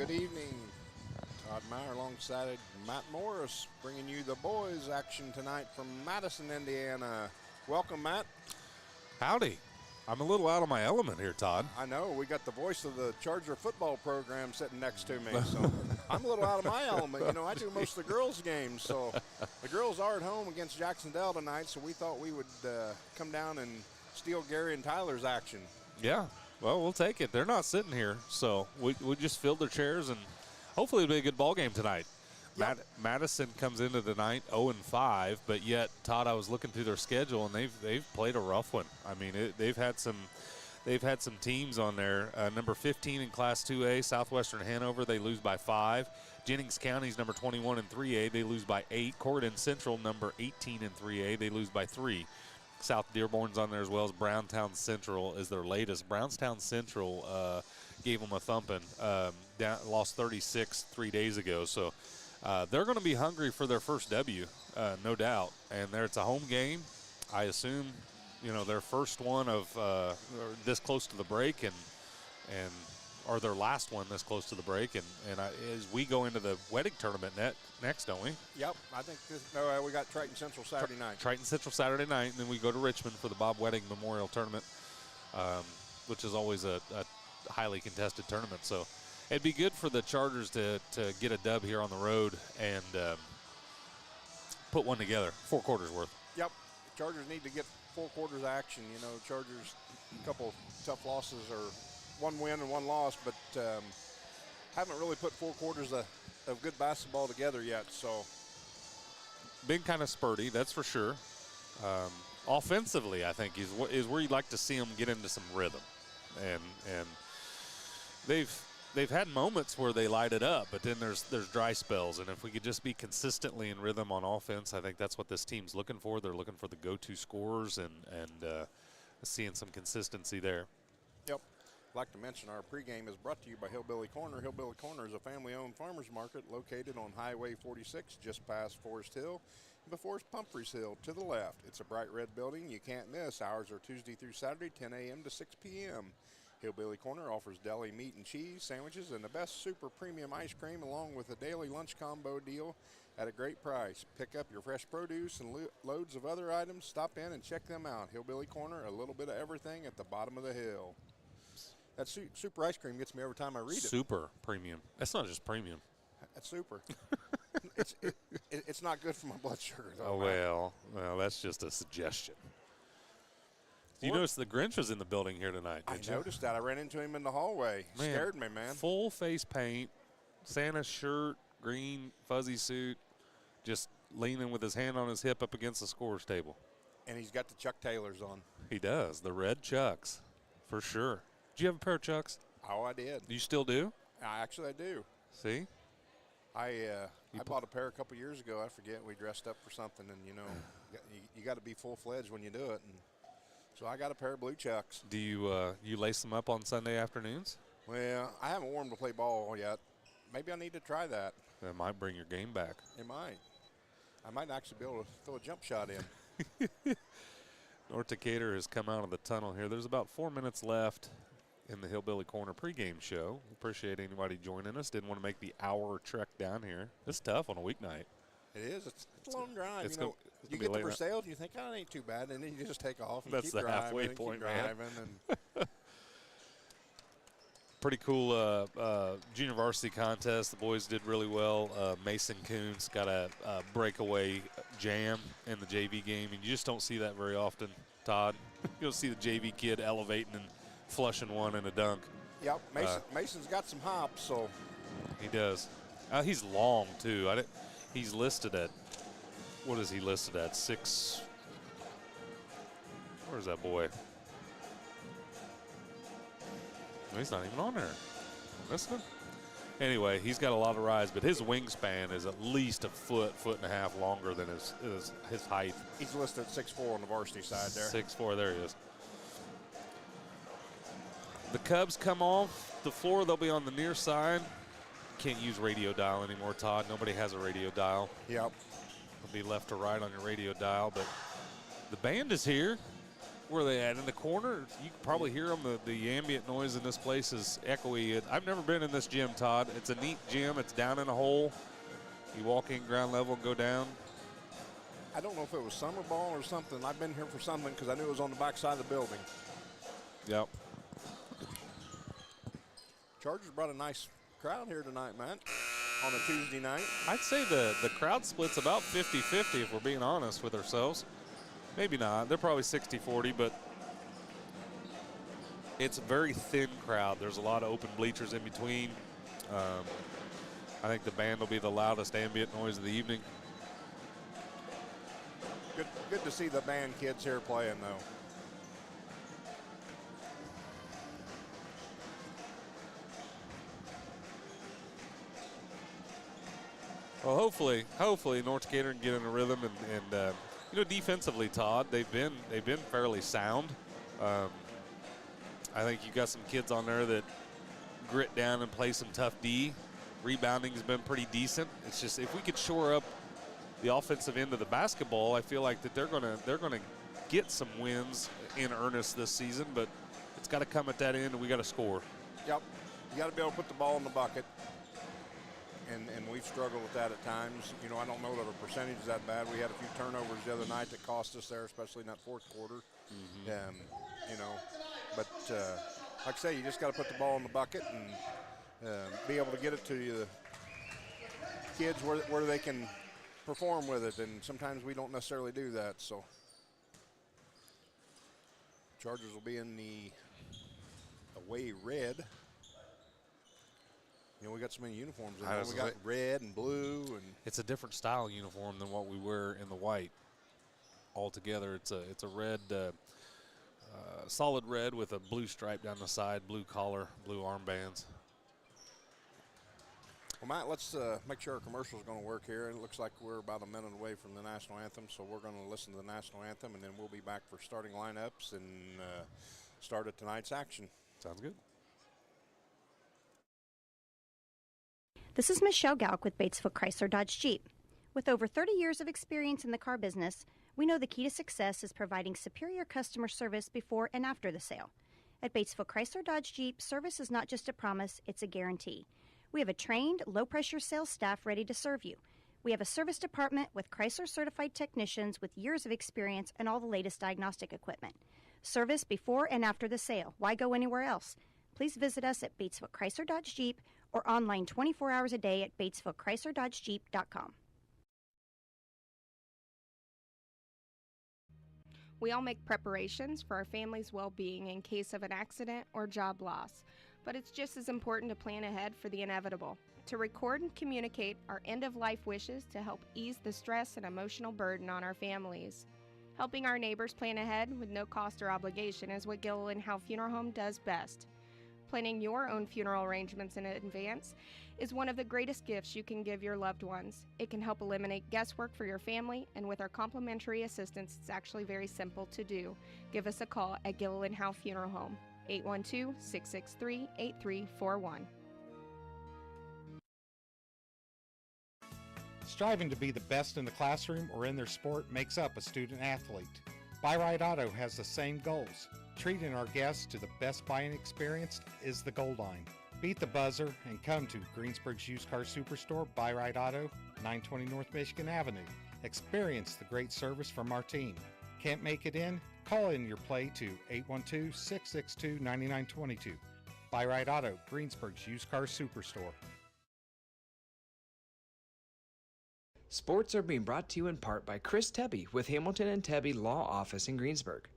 good evening. Todd Meyer alongside Matt Morris bringing you the boys action tonight from Madison, Indiana. Welcome, Matt. Howdy. I'm a little out of my element here, Todd. I know. We got the voice of the Charger football program sitting next to me, so I'm a little out of my element. You know, I do most of the girls' games, so the girls are at home against Jacksonville tonight, so we thought we would come down and steal Gary and Tyler's action. Yeah. Well, we'll take it. They're not sitting here, so we just filled their chairs, and hopefully it'll be a good ball game tonight. Yep. Madison comes into the night 0-5, but yet, Todd, I was looking through their schedule, and they've played a rough one. I mean, they've had some teams on there. Number 15 in Class 2A, Southwestern Hanover, they lose by 5. Jennings County's number 21 in 3A, they lose by 8. Corydon Central, number 18 in 3A, they lose by 3. South Dearborn's on there as well as Brownstown Central is their latest. Brownstown Central gave them a thumping, lost 36 3 days ago. So they're going to be hungry for their first W, no doubt. And it's a home game. I assume, their first one of this close to the break or their last one this close to the break. And as we go into the wedding tournament next, don't we? Yep. I think we got Triton Central Saturday night. Triton Central Saturday night, and then we go to Richmond for the Bob Wedding Memorial Tournament, which is always a highly contested tournament. So it'd be good for the Chargers to get a dub here on the road and put one together, 4 quarters worth. Yep. Chargers need to get 4 quarters action. Chargers, a couple tough losses or one win and one loss, but haven't really put 4 quarters of good basketball together yet. So been kind of spurty, that's for sure. Offensively, I think is where you'd like to see them get into some rhythm, and they've had moments where they light it up, but then there's dry spells, and if we could just be consistently in rhythm on offense, I think that's what this team's looking for. They're looking for the go-to scorers and seeing some consistency there. Yep. I'd like to mention our pregame is brought to you by Hillbilly Corner. Hillbilly Corner is a family-owned farmers market located on Highway 46 just past Forest Hill and before Pumphrey's Hill to the left. It's a bright red building you can't miss. Hours are Tuesday through Saturday, 10 a.m. to 6 p.m. Hillbilly Corner offers deli meat and cheese, sandwiches, and the best super premium ice cream along with a daily lunch combo deal at a great price. Pick up your fresh produce and loads of other items. Stop in and check them out. Hillbilly Corner, a little bit of everything at the bottom of the hill. That super ice cream gets me every time I read it. Super premium. That's not just premium. That's super. It's not good for my blood sugar, though. Oh, well, that's just a suggestion. You noticed the Grinch was in the building here tonight, didn't you? I noticed that. I ran into him in the hallway. Scared me, man. Full face paint, Santa shirt, green fuzzy suit, just leaning with his hand on his hip up against the scorer's table. And he's got the Chuck Taylors on. He does, the red Chucks, for sure. Do you have a pair of Chucks? Oh, I did. You still do? I do. See? I bought a pair a couple years ago. I forget. We dressed up for something, and, you got to be full-fledged when you do it. And so I got a pair of blue Chucks. Do you lace them up on Sunday afternoons? Well, I haven't worn them to play ball yet. Maybe I need to try that. That might bring your game back. It might. I might actually be able to throw a jump shot in. North Decatur has come out of the tunnel here. There's about 4 minutes left in the Hillbilly Corner pregame show. Appreciate anybody joining us. Didn't want to make the hour trek down here. It's tough on a weeknight. It is. It's a long drive. You get to Versailles and you think, it ain't too bad, and then you just take off and That's keep the driving halfway and point, keep driving. man. Pretty cool junior varsity contest. The boys did really well. Mason Coons got a breakaway jam in the JV game, and you just don't see that very often, Todd. You don't see the JV kid elevating and flushing one in a dunk. Yep, Mason's got some hops, so. He does. He's long, too. He's listed at, what is he listed at? 6. Where's that boy? He's not even on there. Listen. Anyway, he's got a lot of rise, but his wingspan is at least a foot and a half longer than his height. He's listed at 6'4" on the varsity side there. 6'4", there he is. The Cubs come off the floor. They'll be on the near side. Can't use radio dial anymore, Todd. Nobody has a radio dial. Yep. It'll be left to right on your radio dial, but the band is here. Where are they at? In the corner? You can probably hear them. The ambient noise in this place is echoey. I've never been in this gym, Todd. It's a neat gym. It's down in a hole. You walk in ground level and go down. I don't know if it was summer ball or something. I've been here for something because I knew it was on the back side of the building. Yep. Chargers brought a nice crowd here tonight, Matt, on a Tuesday night. I'd say the crowd split's about 50-50 if we're being honest with ourselves. Maybe not. They're probably 60-40, but it's a very thin crowd. There's a lot of open bleachers in between. I think the band will be the loudest ambient noise of the evening. Good to see the band kids here playing, though. Well, hopefully North Decatur can get in a rhythm and you know, defensively, Todd, they've been fairly sound. I think you got some kids on there that grit down and play some tough D. Rebounding's been pretty decent. It's just if we could shore up the offensive end of the basketball, I feel like that they're gonna get some wins in earnest this season. But it's got to come at that end, and we got to score. Yep, you got to be able to put the ball in the bucket. And we've struggled with that at times. You know, I don't know that our percentage is that bad. We had a few turnovers the other night that cost us there, especially in that fourth quarter. You know, but like I say, you just got to put the ball in the bucket and be able to get it to the kids where they can perform with it. And sometimes we don't necessarily do that. So Chargers will be in the away red. You know, we got so many uniforms in there. We got red and blue. And it's a different style uniform than what we wear in the white altogether. It's a red, solid red with a blue stripe down the side, blue collar, blue armbands. Well, Matt, let's make sure our commercial is going to work here. It looks like we're about a minute away from the national anthem, so we're going to listen to the national anthem, and then we'll be back for starting lineups and start at tonight's action. Sounds good. This is Michelle Galk with Batesville Chrysler Dodge Jeep. With over 30 years of experience in the car business, we know the key to success is providing superior customer service before and after the sale. At Batesville Chrysler Dodge Jeep, service is not just a promise, it's a guarantee. We have a trained, low-pressure sales staff ready to serve you. We have a service department with Chrysler-certified technicians with years of experience and all the latest diagnostic equipment. Service before and after the sale. Why go anywhere else? Please visit us at Batesville Chrysler Dodge Jeep or online 24 hours a day at BatesvilleChryslerDodgeJeep.com. We all make preparations for our family's well-being in case of an accident or job loss, but it's just as important to plan ahead for the inevitable, to record and communicate our end-of-life wishes to help ease the stress and emotional burden on our families. Helping our neighbors plan ahead with no cost or obligation is what Gilliland Howe Funeral Home does best. Planning your own funeral arrangements in advance is one of the greatest gifts you can give your loved ones. It can help eliminate guesswork for your family, and with our complimentary assistance, it's actually very simple to do. Give us a call at Gilliland Howe Funeral Home, 812-663-8341. Striving to be the best in the classroom or in their sport makes up a student athlete. Buy-Right Auto has the same goals. Treating our guests to the best buying experience is the goal line. Beat the buzzer and come to Greensburg's Used Car Superstore, Buy-Right Auto, 920 North Michigan Avenue. Experience the great service from our team. Can't make it in? Call in your play to 812-662-9922. Buy-Right Auto, Greensburg's Used Car Superstore. Sports are being brought to you in part by Chris Tebby with Hamilton and Tebby Law Office in Greensburg.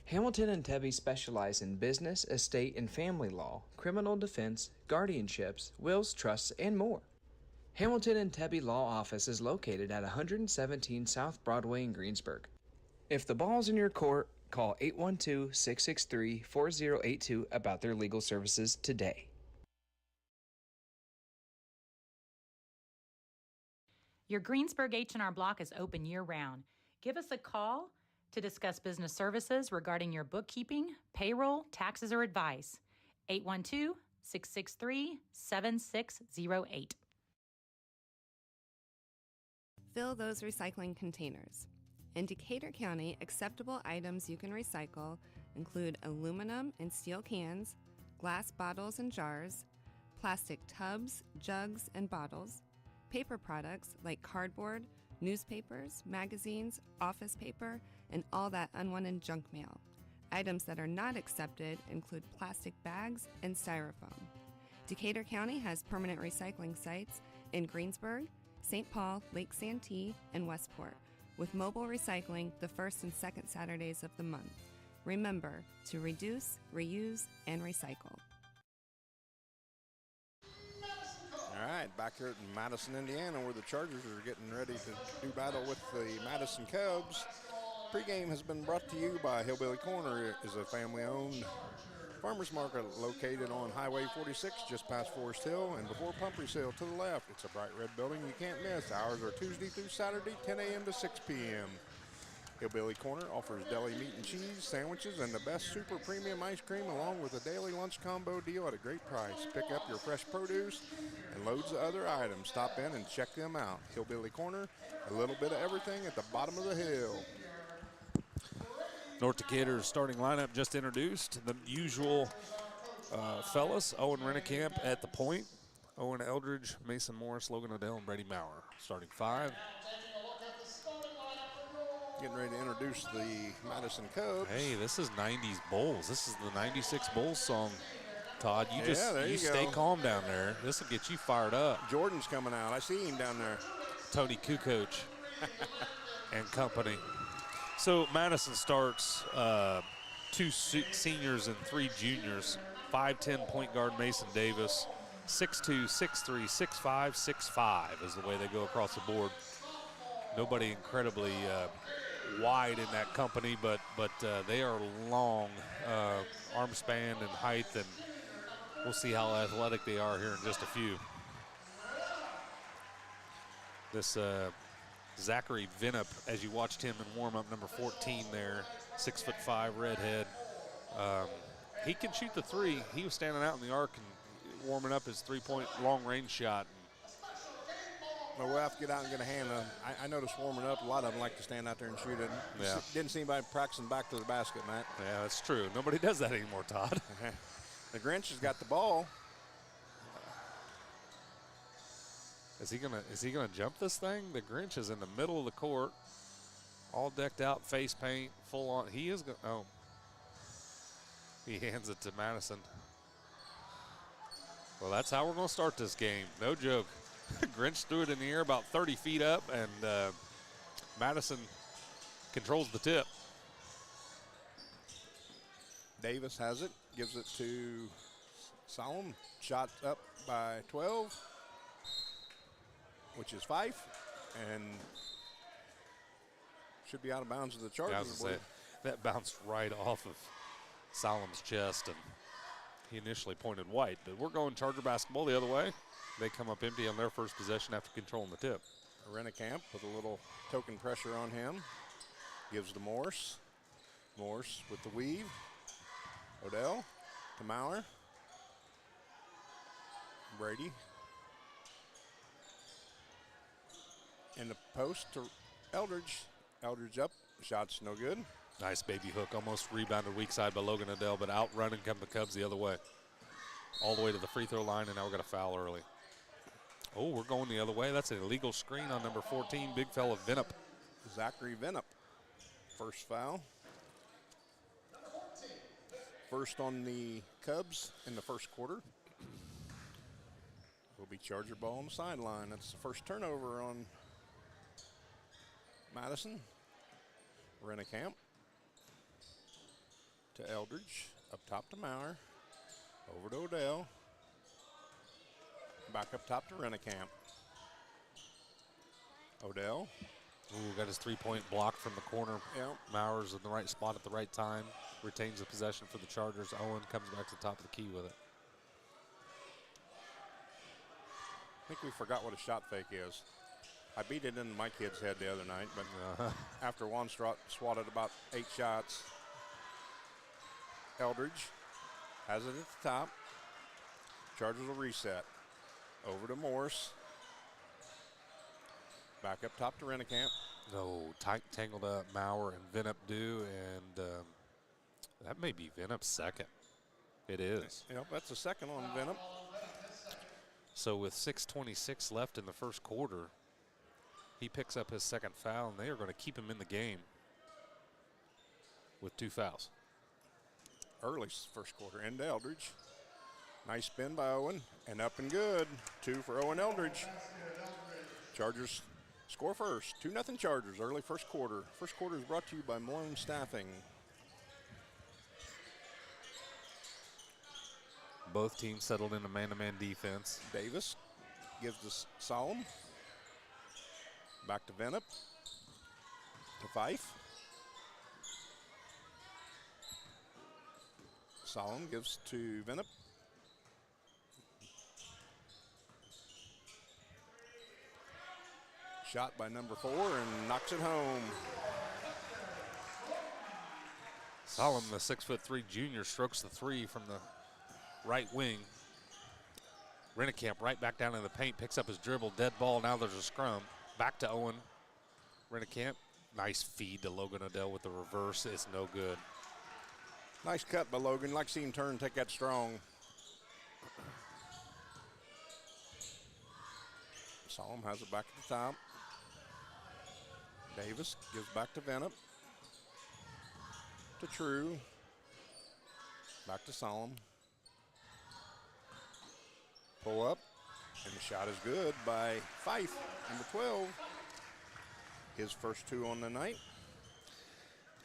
Hamilton and Tebby specialize in business, estate, and family law, criminal defense, guardianships, wills, trusts, and more. Hamilton and Tebby Law Office is located at 117 South Broadway in Greensburg. If the ball's in your court, call 812-663-4082 about their legal services today. Your Greensburg H&R Block is open year-round. Give us a call to discuss business services regarding your bookkeeping, payroll, taxes, or advice. 812-663-7608. Fill those recycling containers. In Decatur County, acceptable items you can recycle include aluminum and steel cans, glass bottles and jars, plastic tubs, jugs, and bottles, paper products like cardboard, newspapers, magazines, office paper, and all that unwanted junk mail. Items that are not accepted include plastic bags and styrofoam. Decatur County has permanent recycling sites in Greensburg, St. Paul, Lake Santee, and Westport, with mobile recycling the first and second Saturdays of the month. Remember to reduce, reuse, and recycle. All right, back here in Madison, Indiana, where the Chargers are getting ready to do battle with the Madison Cubs. Pregame has been brought to you by Hillbilly Corner. It is a family-owned farmers market located on Highway 46 just past Forest Hill and before Pumphrey's Hill to the left. It's a bright red building you can't miss. Hours are Tuesday through Saturday, 10 a.m. to 6 p.m. Hillbilly Corner offers deli meat and cheese, sandwiches, and the best super premium ice cream along with a daily lunch combo deal at a great price. Pick up your fresh produce and loads of other items. Stop in and check them out. Hillbilly Corner, a little bit of everything at the bottom of the hill. North Decatur's starting lineup just introduced. The usual fellas, Owen Rennekamp at the point, Owen Eldridge, Mason Morris, Logan Odell, and Brady Maurer. Starting five. Getting ready to introduce the Madison Cubs. Hey, this is 90s Bulls. This is the 96 Bulls song, Todd. You stay calm down there. This will get you fired up. Jordan's coming out. I see him down there. Tony Kukoc and company. So Madison starts two seniors and three juniors. 5'10" point guard Mason Davis. 6'2", 6'3", 6'5", 6'5" is the way they go across the board. Nobody incredibly wide in that company, but they are long arm span and height, and we'll see how athletic they are here in just a few. This Zachary Vinup, as you watched him in warm-up, number 14 there, 6'5", redhead. He can shoot the three. He was standing out in the arc and warming up his three-point long-range shot. Well, we'll have to get out and get a hand on. I noticed warming up, a lot of them like to stand out there and shoot it. Yeah. Didn't see anybody practicing back to the basket, Matt. Yeah, that's true. Nobody does that anymore, Todd. The Grinch has got the ball. Is he gonna jump this thing? The Grinch is in the middle of the court, all decked out, face paint, full on. He is going. Oh, he hands it to Madison. Well, that's how we're gonna start this game. No joke. Grinch threw it in the air about 30 feet up, and Madison controls the tip. Davis has it, gives it to Solomon. Shot up by 12, which is Fife, and should be out of bounds of the Chargers. Yeah, I was gonna say, that bounced right off of Solomon's chest, and he initially pointed white, but we're going Charger basketball the other way. They come up empty on their first possession after controlling the tip. Rennekamp with a little token pressure on him. Gives to Morse. Morse with the weave. Odell to Maurer. Brady. In the post to Eldridge. Eldridge up. Shot's no good. Nice baby hook. Almost rebounded weak side by Logan Odell, but outrunning come the Cubs the other way. All the way to the free throw line, and now we're going to foul early. Oh, we're going the other way. That's an illegal screen on number 14, big fella Vinup. Zachary Vinup. First foul. First on the Cubs in the first quarter. Will be Charger ball on the sideline. That's the first turnover on Madison. Rennekamp to Eldridge. Up top to Maurer. Over to Odell. Back up top to Rennekamp. Odell. Ooh, got his three-point block from the corner. Yep. Maurer's in the right spot at the right time. Retains the possession for the Chargers. Owen comes back to the top of the key with it. I think we forgot what a shot fake is. I beat it into my kid's head the other night, but after one swatted about 8 shots, Eldridge has it at the top. Chargers will reset. Over to Morse. Back up top to Rennekamp. No, tangled up Maurer and Vinup do, and that may be Vinup's second. It is. Yep, that's the second on Vinup. So with 6:26 left in the first quarter, he picks up his second foul, and they are going to keep him in the game with 2 fouls. Early first quarter into Eldridge. Nice spin by Owen, and up and good. 2 for Owen Eldridge. Chargers score first. 2-0 Chargers, early first quarter. First quarter is brought to you by Malone Staffing. Both teams settled into man-to-man defense. Davis gives to Solomon. Back to Vinup. To Fife. Solomon gives to Vinup. Shot by number 4 and knocks it home. Solomon, the 6'3" junior, strokes the 3 from the right wing. Rennekamp right back down in the paint, picks up his dribble, dead ball. Now there's a scrum. Back to Owen. Rennekamp, nice feed to Logan Odell with the reverse. It's no good. Nice cut by Logan. Like to see him turn and take that strong. Solomon has it back at the top. Davis gives back to Vinup. To True. Back to Solomon. Pull up, and the shot is good by Fife, number 12. His first 2 on the night.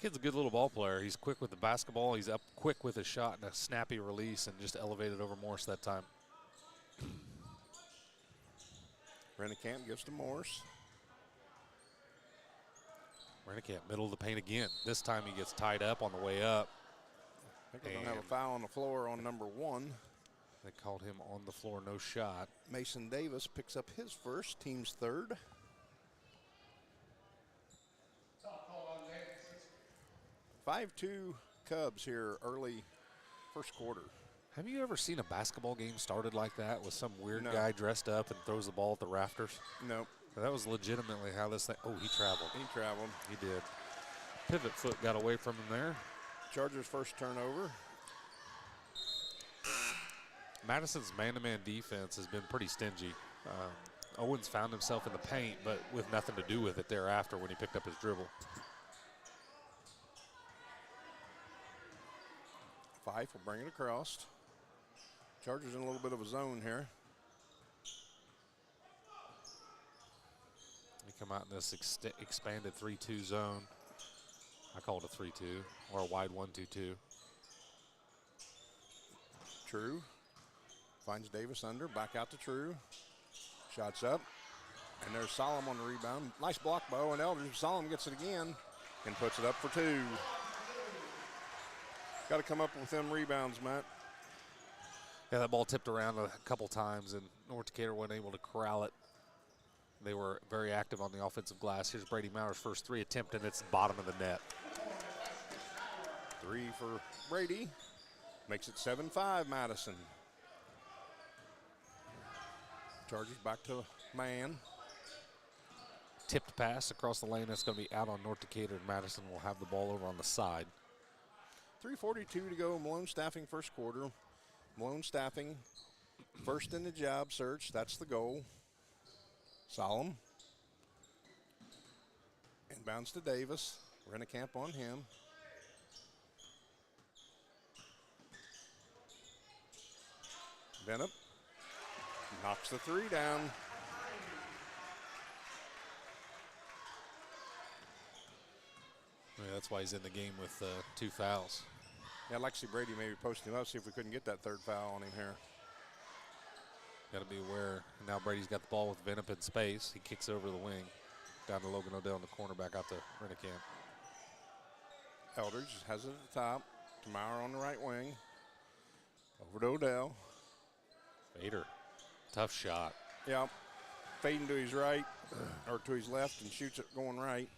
Kid's a good little ball player. He's quick with the basketball. He's up quick with a shot and a snappy release, and just elevated over Morse that time. Rennekamp gives to Morse. Rennekamp, middle of the paint again. This time he gets tied up on the way up. I think we're going to have a foul on the floor on number 1. They called him on the floor, no shot. Mason Davis picks up his first, team's third. Five 5-2 Cubs here early first quarter. Have you ever seen a basketball game started like that with some weird No. guy dressed up and throws the ball at the rafters? Nope. That was legitimately how this thing, oh, he traveled. He traveled. He did. Pivot foot got away from him there. Chargers first turnover. Madison's man-to-man defense has been pretty stingy. Owens found himself in the paint, but with nothing to do with it thereafter when he picked up his dribble. Fife will bring it across. Chargers in a little bit of a zone here. They come out in this expanded 3-2 zone. I call it a 3-2 or a wide 1-2-2. True. Finds Davis under. Back out to True. Shots up. And there's Solomon on the rebound. Nice block by Owen Eldridge. Solomon gets it again and puts it up for 2. Got to come up with them rebounds, Matt. Yeah, that ball tipped around a couple times, and North Decatur wasn't able to corral it. They were very active on the offensive glass. Here's Brady Maurer's first 3 attempt, and it's bottom of the net. 3 for Brady. Makes it 7-5 Madison. Chargers back to man. Tipped pass across the lane. That's going to be out on North Decatur, and Madison will have the ball over on the side. 3:42 to go. Malone Staffing first quarter. Malone Staffing first in the job search. That's the goal. Solomon. Inbounds to Davis. Rennekamp on him. Vinup knocks the 3 down. Yeah, that's why he's in the game with 2 fouls. Yeah, I'd like to see Brady maybe post him up, see if we couldn't get that 3rd foul on him here. Got to be aware. Now Brady's got the ball with Vinup in space. He kicks over the wing. Down to Logan Odell in the corner, back out to Rennekamp. Eldridge has it at the top. Tamara on the right wing. Over to Odell. Vader, tough shot. Yeah, fading to his right, or to his left, and shoots it going right.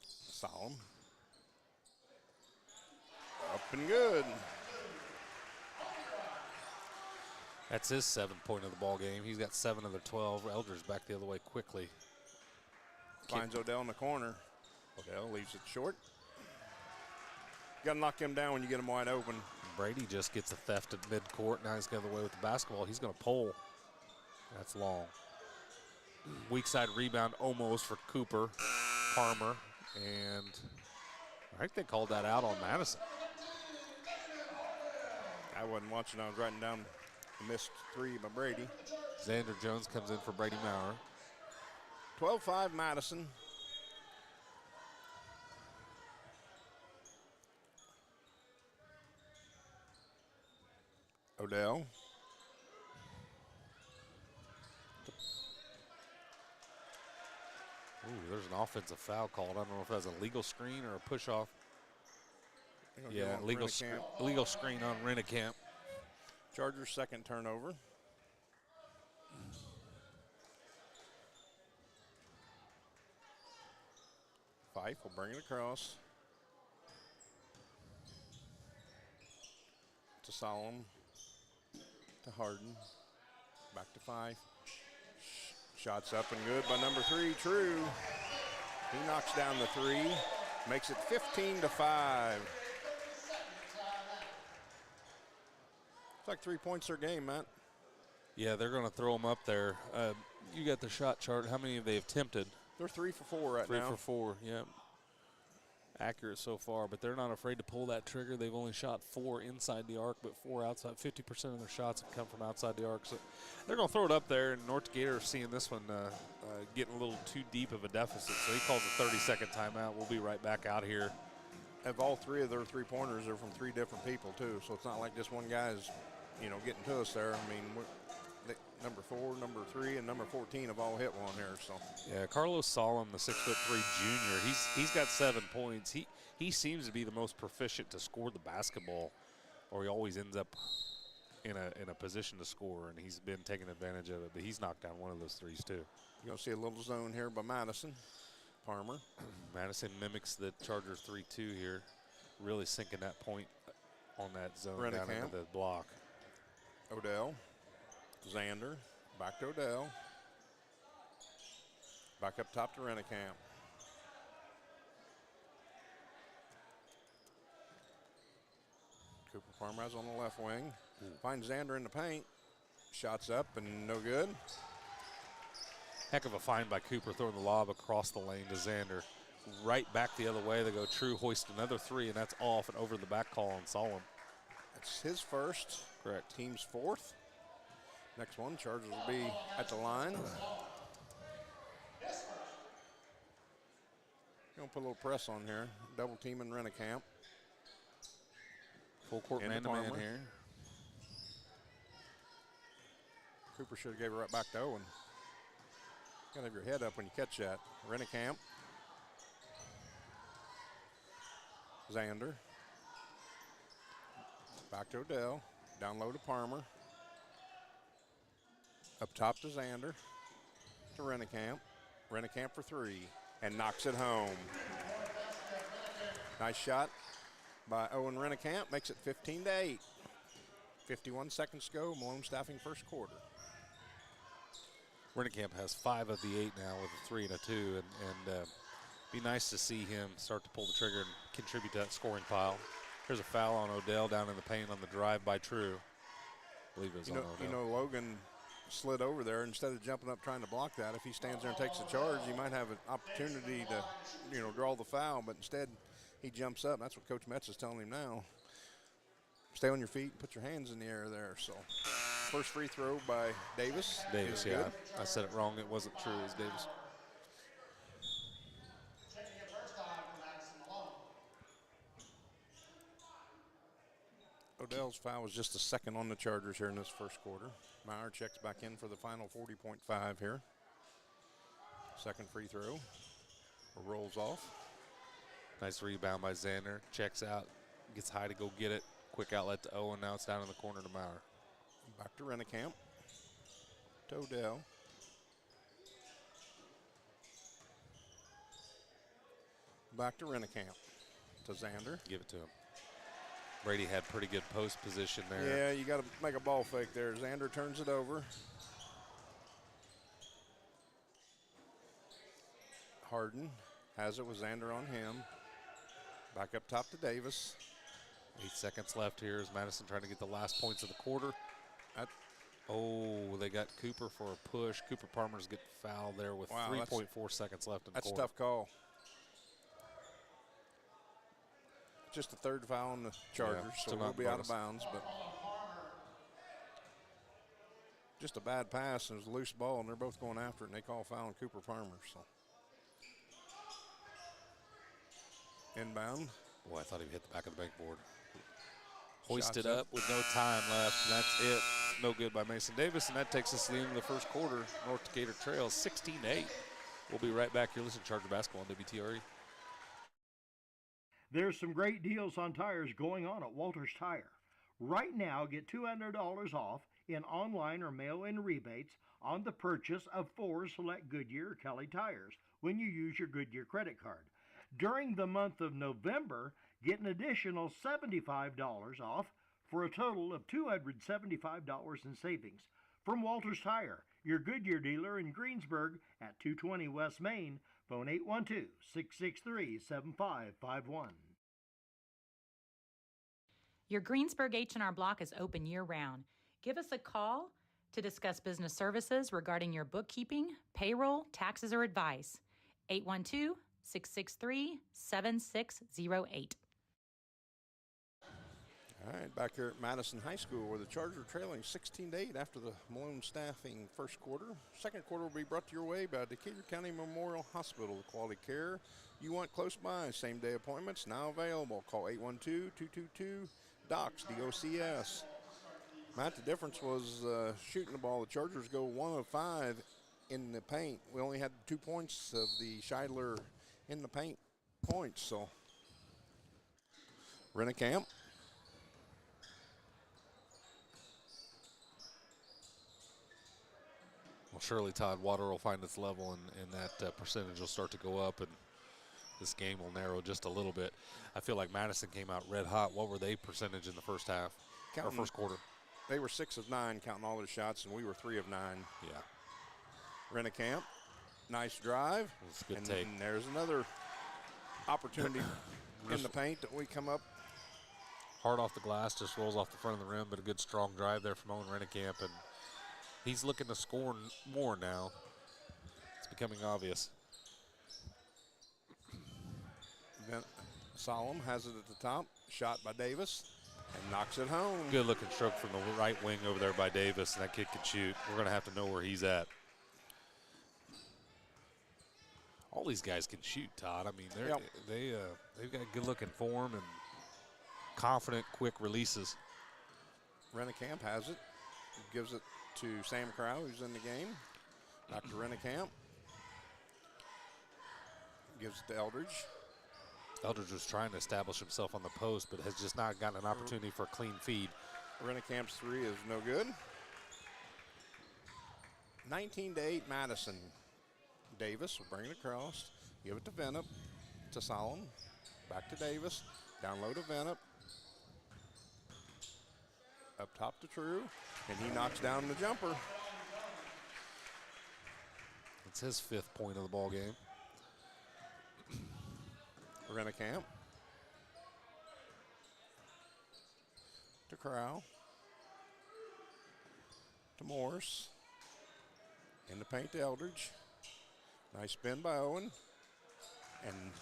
Solomon. Up and good. That's his 7th point of the ball game. He's got 7 of the 12. Eldridge back the other way quickly. Finds Odell in the corner. Odell leaves it short. You got to knock him down when you get him wide open. Brady just gets a theft at midcourt. Now he's got away with the basketball. He's going to pull. That's long. Weak side rebound almost for Cooper, Palmer, and I think they called that out on Madison. I wasn't watching. I was writing down the missed 3 by Brady. Xander Jones comes in for Brady Maurer. 12-5 Madison. Odell. Ooh, there's an offensive foul called. I don't know if that's a legal screen or a push-off. Yeah, legal screen on Rennekamp. Chargers' second turnover. Fife will bring it across. To Solomon. To Harden. Back to Fife. Shots up and good by number 3, True. He knocks down the 3. Makes it 15-5. It's like 3 points their game, Matt. Yeah, they're going to throw them up there. You got the shot chart. How many have they attempted? They're 3 for 4 right 3 now. 3 for 4, yeah. Accurate so far, but they're not afraid to pull that trigger. They've only shot 4 inside the arc, but 4 outside. 50% of their shots have come from outside the arc. So they're going to throw it up there, and North Decatur seeing this one getting a little too deep of a deficit. So he calls a 30-second timeout. We'll be right back out here. Have all 3 of their 3-pointers are from 3 different people, too. So it's not like just one guy's, getting to us there. I mean, number 4, number 3, and number 14 have all hit one here. So yeah, Carlos Solom, the 6'3" junior, he's got 7 points. He seems to be the most proficient to score the basketball, or he always ends up in a position to score, and he's been taking advantage of it. But he's knocked down one of those threes too. You're gonna see a little zone here by Madison. Palmer. Madison mimics the Chargers 3-2 here, really sinking that point on that zone down into the block. Odell. Xander, back to Odell. Back up top to Rennekamp. Cooper Farmhouse on the left wing. Finds Xander in the paint. Shots up and no good. Heck of a find by Cooper, throwing the lob across the lane to Xander. Right back the other way. They go True, hoist another 3, and that's off and over the back call on Solomon. That's his first. Correct. Team's 4th. Next one, Chargers will be at the line. Gonna put a little press on here. Double teaming Rennekamp. Full court man-to-man here. Cooper should have gave it right back to Owen. Gotta have your head up when you catch that. Rennekamp. Xander. Back to Odell. Down low to Palmer. Up top to Xander. To Rennekamp. Rennekamp for 3. And knocks it home. Nice shot by Owen Rennekamp. Makes it 15-8. 51 seconds to go. Malone Staffing first quarter. Rennekamp has 5 of the 8 now with a 3 and a 2. And be nice to see him start to pull the trigger and contribute to that scoring pile. There's a foul on Odell down in the paint on the drive by True. I believe it was on Odell. Logan slid over there. Instead of jumping up trying to block that, if he stands there and takes the charge, he might have an opportunity to, draw the foul. But instead, he jumps up. That's what Coach Metz is telling him now. Stay on your feet and put your hands in the air there. So, first free throw by Davis. Davis, yeah. I said it wrong. It wasn't True. It was Davis. Odell's foul was just the second on the Chargers here in this first quarter. Meyer checks back in for the final 40.5 here. Second free throw. Rolls off. Nice rebound by Xander. Checks out. Gets high to go get it. Quick outlet to Owen. Now it's down in the corner to Meyer. Back to Rennekamp. To Odell. Back to Rennekamp. To Xander. Give it to him. Brady had pretty good post position there. Yeah, you got to make a ball fake there. Xander turns it over. Harden has it with Xander on him. Back up top to Davis. 8 seconds left here as Madison trying to get the last points of the quarter. They got Cooper for a push. Cooper Palmer's get fouled there with 3.4 seconds left in the quarter. That's a tough call. Just the third foul on the Chargers, so we'll be out of bounds. But just a bad pass, and it was a loose ball, and they're both going after it, and they call foul on Cooper Palmer. So inbound. Boy, I thought he hit the back of the backboard. Hoisted up with no time left, and that's it. No good by Mason Davis, and that takes us to the end of the first quarter. North Decatur trails 16-8. We'll be right back. You're listening to Charger Basketball on WTRE. There's some great deals on tires going on at Walters Tire. Right now, get $200 off in online or mail-in rebates on the purchase of 4 select Goodyear or Kelly tires when you use your Goodyear credit card. During the month of November, get an additional $75 off for a total of $275 in savings. From Walters Tire, your Goodyear dealer in Greensburg at 220 West Main, phone 812-663-7551. Your Greensburg H&R Block is open year-round. Give us a call to discuss business services regarding your bookkeeping, payroll, taxes, or advice. 812-663-7608. All right, back here at Madison High School where the Chargers are trailing 16-8 after the Malone staffing first quarter. Second quarter will be brought to your way by Decatur County Memorial Hospital. Quality care you want close by. Same-day appointments now available. Call 812-222-DOCS, D-O-C-S. Matt, the difference was shooting the ball. The Chargers go 1 of 5 in the paint. We only had 2 points of the Scheidler in the paint points. So, Rennekamp. Well, surely Todd Water will find its level, and that percentage will start to go up, and this game will narrow just a little bit. I feel like Madison came out red hot. What were they percentage in the first half or first quarter? They were 6 of 9 counting all their shots, and we were 3 of 9. Yeah. Rennekamp, nice drive. That's a good and take. And there's another opportunity in the paint that we come up. Hard off the glass, just rolls off the front of the rim, but a good strong drive there from Owen Rennekamp, and he's looking to score more now. It's becoming obvious. Then Solomon has it at the top, shot by Davis, and knocks it home. Good looking stroke from the right wing over there by Davis, and that kid can shoot. We're going to have to know where he's at. All these guys can shoot, Todd. I mean, they've got good looking form and confident, quick releases. Rennekamp has it, gives it to Sam Crow, who's in the game. Dr. Rennekamp gives it to Eldridge. Eldridge was trying to establish himself on the post, but has just not gotten an opportunity for a clean feed. Rennecamp's three is no good. 19-8 Madison. Davis will bring it across, give it to Venup, to Solomon, back to Davis, down low to Venup, up top to True, and he knocks down the jumper. It's his 5th point of the ball game. Rennekamp to Crow, to Morse, in the paint to Eldridge. Nice spin by Owen. And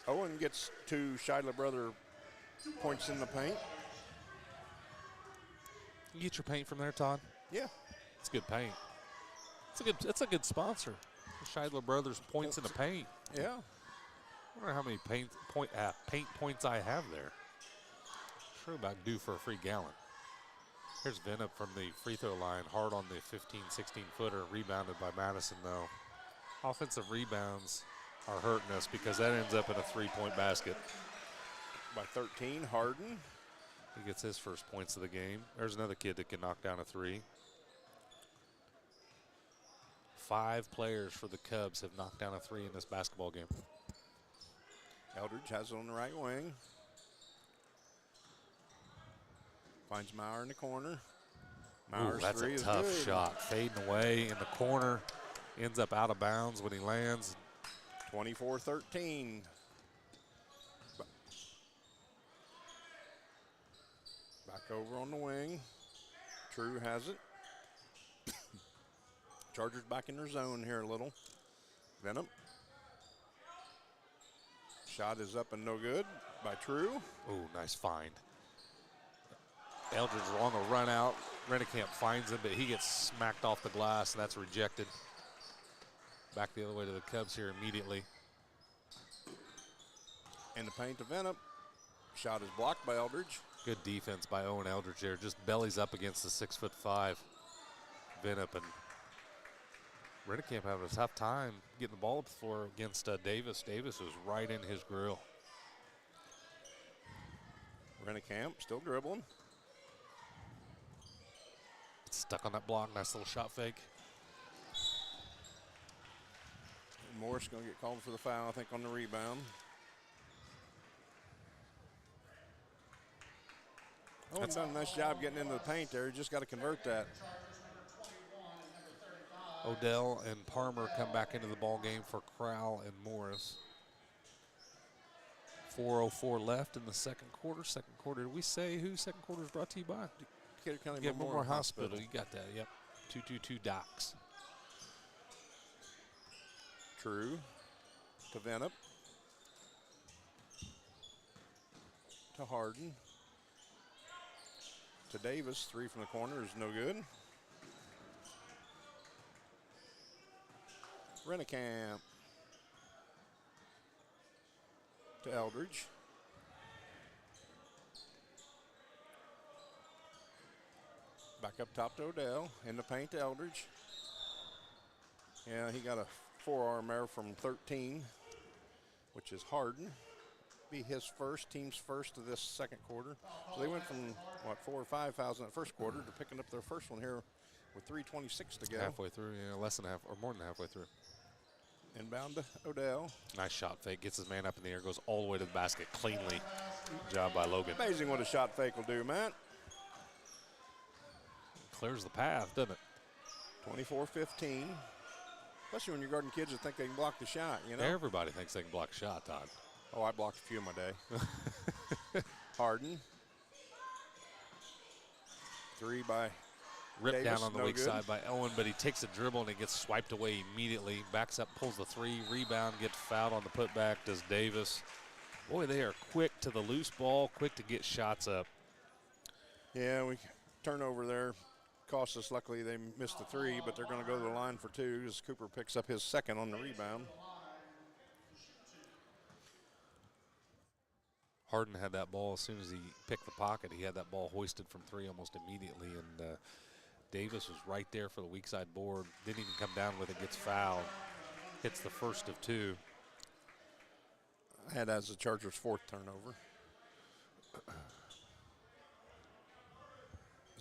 Owen gets 2 Scheidler brother points in the paint. You get your paint from there, Todd? Yeah. It's good paint. It's a good sponsor. The Scheidler Brothers points in the paint. Yeah. I wonder how many paint points I have there. Sure about due for a free gallon. Here's Venup from the free throw line, hard on the 15, 16-footer, rebounded by Madison, though. Offensive rebounds are hurting us because that ends up in a 3-point basket. By 13, Harden. He gets his first points of the game. There's another kid that can knock down a 3. 5 players for the Cubs have knocked down a 3 in this basketball game. Eldridge has it on the right wing. Finds Maurer in the corner. Ooh, Maurer's that's three a is tough good. shot. Fading away in the corner. Ends up out of bounds when he lands. 24-13. Back over on the wing. True has it. Chargers back in their zone here a little. Venom. Shot is up and no good by True. Ooh, nice find. Eldridge on the run out. Rennekamp finds him, but he gets smacked off the glass, and that's rejected. Back the other way to the Cubs here immediately. In the paint to Venom. Shot is blocked by Eldridge. Good defense by Owen Eldridge there. Just bellies up against the 6'5" Venup, and Rennekamp having a tough time getting the ball up the floor against Davis. Davis was right in his grill. Rennekamp still dribbling. Stuck on that block. Nice little shot fake. Morris going to get called for the foul, I think, on the rebound. Owen's done a nice job getting into the paint there. He just got to convert that. Odell and Palmer come back into the ball game for Crowell and Morris. 4:04 left in the second quarter. Second quarter, did we say who second quarter is brought to you by? Decatur County Yeah, Memorial Hospital. You got that, yep. 222 Docs. True to Venup. To Harden. To Davis. Three from the corner is no good. Rennekamp. To Eldridge. Back up top to Odell. In the paint to Eldridge. Yeah, he got a forearm error from 13, which is Harden. Be his first, team's first of this second quarter. So they went from, what, 4,000 or 5,000 in the first quarter to picking up their first one here with 3:26 to go. Halfway through, yeah, less than half, or more than halfway through. Inbound to Odell. Nice shot fake, gets his man up in the air, goes all the way to the basket cleanly. Good job by Logan. Amazing what a shot fake will do, Matt. Clears the path, doesn't it? 24-15. Especially when you're guarding kids that think they can block the shot, you know? Everybody thinks they can block a shot, Todd. Oh, I blocked a few in my day. Harden. Three by Ripped Davis, down on the no weak good. side by Owen, but he takes a dribble and it gets swiped away immediately. Backs up, pulls the three, rebound, gets fouled on the putback, does Davis. Boy, they are quick to the loose ball, quick to get shots up. Yeah, we turnover there. Cost us. Luckily, they missed the three, but they're going to go to the line for two as Cooper picks up his second on the rebound. Harden had that ball as soon as he picked the pocket. He had that ball hoisted from three almost immediately, and Davis was right there for the weak side board. Didn't even come down with it, gets fouled. Hits the first of two. I had as the Chargers' fourth turnover.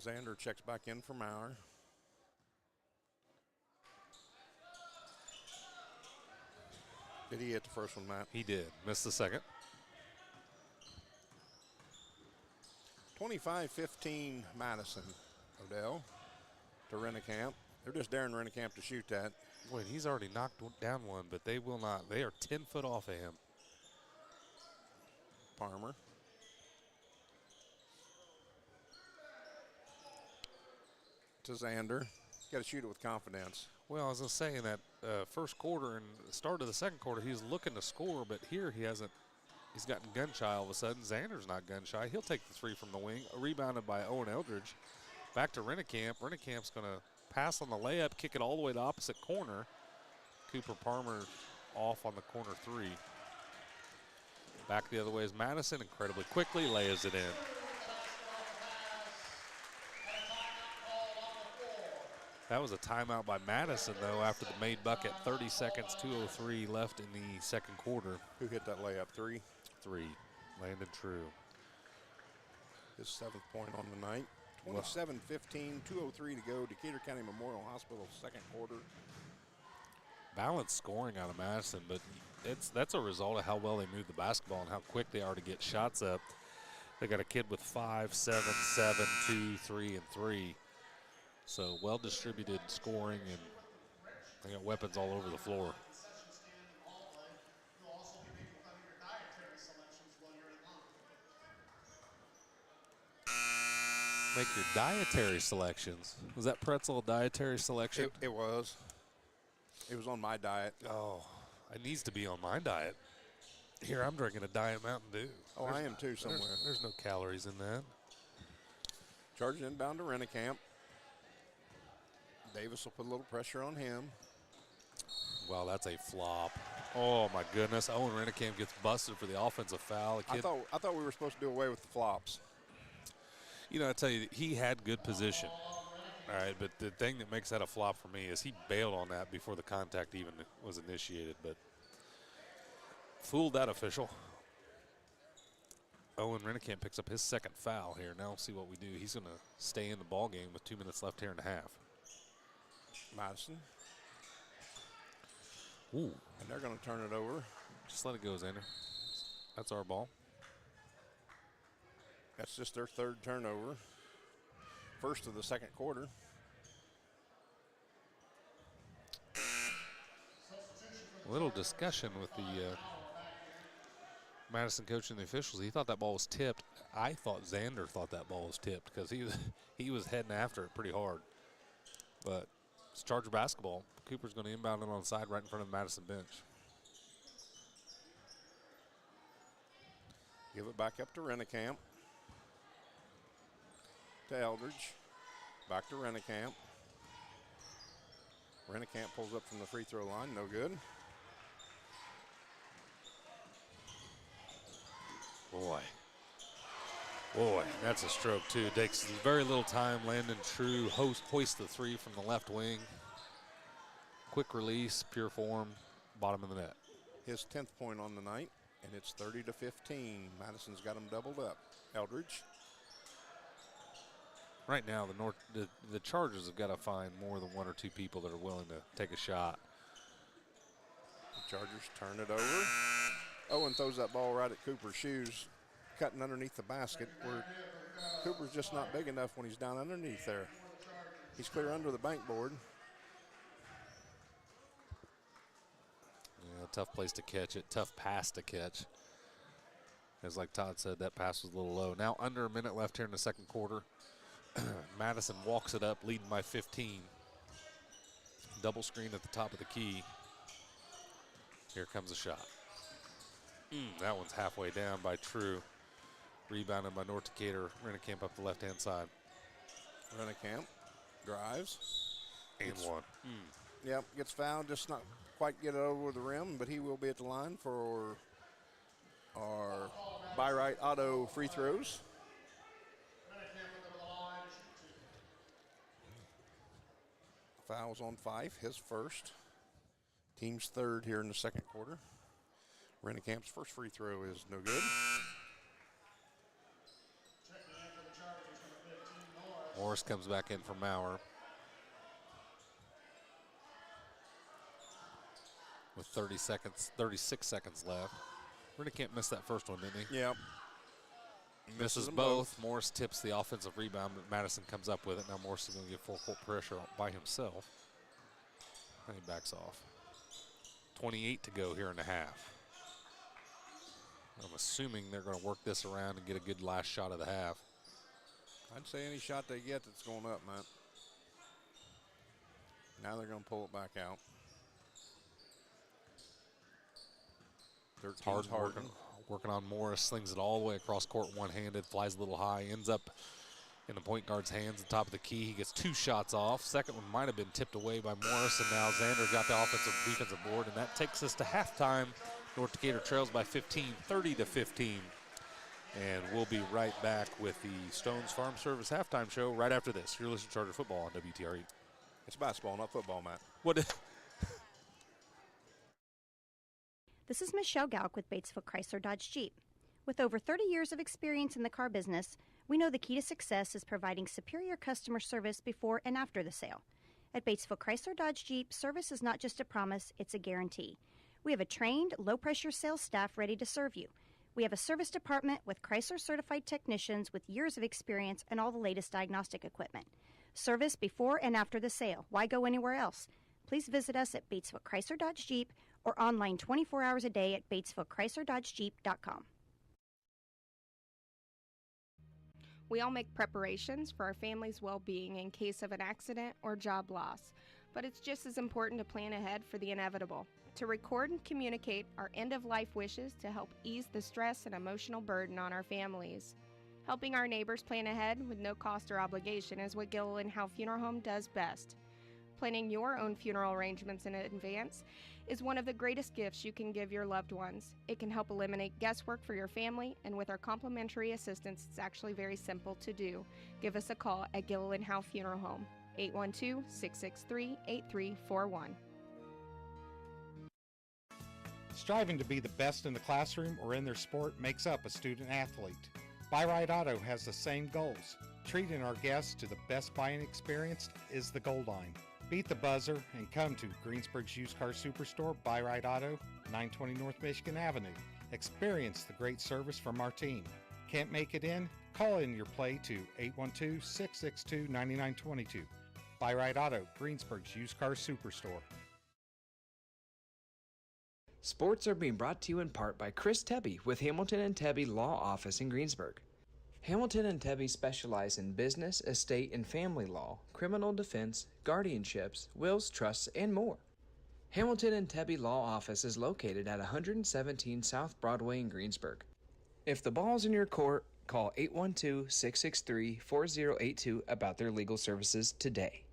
Xander checks back in for Maurer. Did he hit the first one, Matt? He did. Missed the second. 25-15 Madison. Odell to Rennekamp. They're just daring Rennekamp to shoot that. Boy, he's already knocked down one, but they will not. They are 10 foot off of him. Palmer. To Xander. Got to shoot it with confidence. Well, I was going to say in that first quarter and the start of the second quarter, he was looking to score, but here he hasn't. He's gotten gun shy all of a sudden. Xander's not gun shy. He'll take the three from the wing. Rebounded by Owen Eldridge. Back to Rennekamp. Rennecamp's going to pass on the layup, kick it all the way to opposite corner. Cooper Palmer off on the corner three. Back the other way is Madison. Incredibly quickly lays it in. That was a timeout by Madison, though, after the made bucket. 30 seconds, 2:03 left in the second quarter. Who hit that layup? Three? Three. Landon True. His seventh point on the night. 27-15, 2:03 to go. Decatur County Memorial Hospital, second quarter. Balanced scoring out of Madison, but that's a result of how well they move the basketball and how quick they are to get shots up. They got a kid with 5, 7, 7, 2, 3, and 3. So well-distributed scoring, and they got weapons all over the floor. Make your dietary selections. Was that pretzel a dietary selection? It was. It was on my diet. Oh, it needs to be on my diet. Here, I'm drinking a Diet Mountain Dew. Oh, I am too somewhere. There's no calories in that. Charging inbound to Rennicamp. Davis will put a little pressure on him. Wow, that's a flop. Oh, my goodness. Owen Rennicamp gets busted for the offensive foul. I thought we were supposed to do away with the flops. You know, I tell you, he had good position. All right, but the thing that makes that a flop for me is he bailed on that before the contact even was initiated, but fooled that official. Owen Rennicamp picks up his second foul here. Now we'll see what we do. He's going to stay in the ball game with 2 minutes left here in the half. Madison. Ooh. And they're going to turn it over. Just let it go, Xander. That's our ball. That's just their third turnover. First of the second quarter. A little discussion with the Madison coach and the officials. He thought that ball was tipped. I thought Xander thought that ball was tipped because he was heading after it pretty hard. But it's Charger basketball. Cooper's going to inbound it on the side right in front of the Madison bench. Give it back up to Rennicamp. To Eldridge. Back to Rennicamp. Rennicamp pulls up from the free throw line. No good. Boy, that's a stroke, too. It takes very little time. Landon True hoists the three from the left wing. Quick release, pure form, bottom of the net. His 10th point on the night, and it's 30-15. Madison's got him doubled up. Eldridge. Right now, the Chargers have got to find more than one or two people that are willing to take a shot. The Chargers turn it over. Owen throws that ball right at Cooper's shoes, cutting underneath the basket, where Cooper's just not big enough when he's down underneath there. He's clear under the bank board. Yeah, tough place to catch it, tough pass to catch. As like Todd said, that pass was a little low. Now under a minute left here in the second quarter. Madison walks it up, leading by 15. Double screen at the top of the key. Here comes a shot. That one's halfway down by True. Rebounded by North Decatur. Rennicamp up the left-hand side. Rennicamp drives. And one. Yep, gets fouled, just not quite get it over the rim, but he will be at the line for our by right auto free throws. Fouls on Fife, his first. Team's third here in the second quarter. Rennicamp's first free throw is no good. Morris comes back in for Maurer. With 36 seconds left. Rennicamp missed that first one, didn't he? Yep. Misses both. Morris tips the offensive rebound, but Madison comes up with it. Now Morris is going to get full court pressure by himself. And he backs off. 28 to go here in the half. I'm assuming they're going to work this around and get a good last shot of the half. I'd say any shot they get that's going up, Matt. Now they're going to pull it back out. Hard working on Morris, slings it all the way across court one-handed, flies a little high, ends up in the point guard's hands at the top of the key. He gets 2 shots off. Second one might have been tipped away by Morris, and now Xander got the defensive board, and that takes us to halftime. North Decatur trails by 15, 30-15. And we'll be right back with the Stones Farm Service halftime show right after this. You're listening to Charger Football on WTRE. It's basketball, not football, Matt. This is Michelle Galk with Batesville Chrysler Dodge Jeep. With over 30 years of experience in the car business, we know the key to success is providing superior customer service before and after the sale. At Batesville Chrysler Dodge Jeep, service is not just a promise, it's a guarantee. We have a trained, low-pressure sales staff ready to serve you. We have a service department with Chrysler certified technicians with years of experience and all the latest diagnostic equipment. Service before and after the sale. Why go anywhere else? Please visit us at Batesville Chrysler Dodge Jeep or online 24 hours a day at BatesvilleChryslerDodgeJeep.com. We all make preparations for our family's well-being in case of an accident or job loss, but it's just as important to plan ahead for the inevitable, to record and communicate our end-of-life wishes to help ease the stress and emotional burden on our families. Helping our neighbors plan ahead with no cost or obligation is what Gilliland Howe Funeral Home does best. Planning your own funeral arrangements in advance is one of the greatest gifts you can give your loved ones. It can help eliminate guesswork for your family, and with our complimentary assistance, it's actually very simple to do. Give us a call at Gilliland Howe Funeral Home, 812-663-8341. Striving to be the best in the classroom or in their sport makes up a student athlete. Buy Right Auto has the same goals. Treating our guests to the best buying experience is the goal line. Beat the buzzer and come to Greensburg's Used Car Superstore, Buy Right Auto, 920 North Michigan Avenue. Experience the great service from our team. Can't make it in? Call in your play to 812-662-9922. Buy Right Auto, Greensburg's Used Car Superstore. Sports are being brought to you in part by Chris Tebby with Hamilton and Tebby Law Office in Greensburg. Hamilton and Tebby specialize in business, estate, and family law, criminal defense, guardianships, wills, trusts, and more. Hamilton and Tebby Law Office is located at 117 South Broadway in Greensburg. If the ball's in your court, call 812-663-4082 about their legal services today.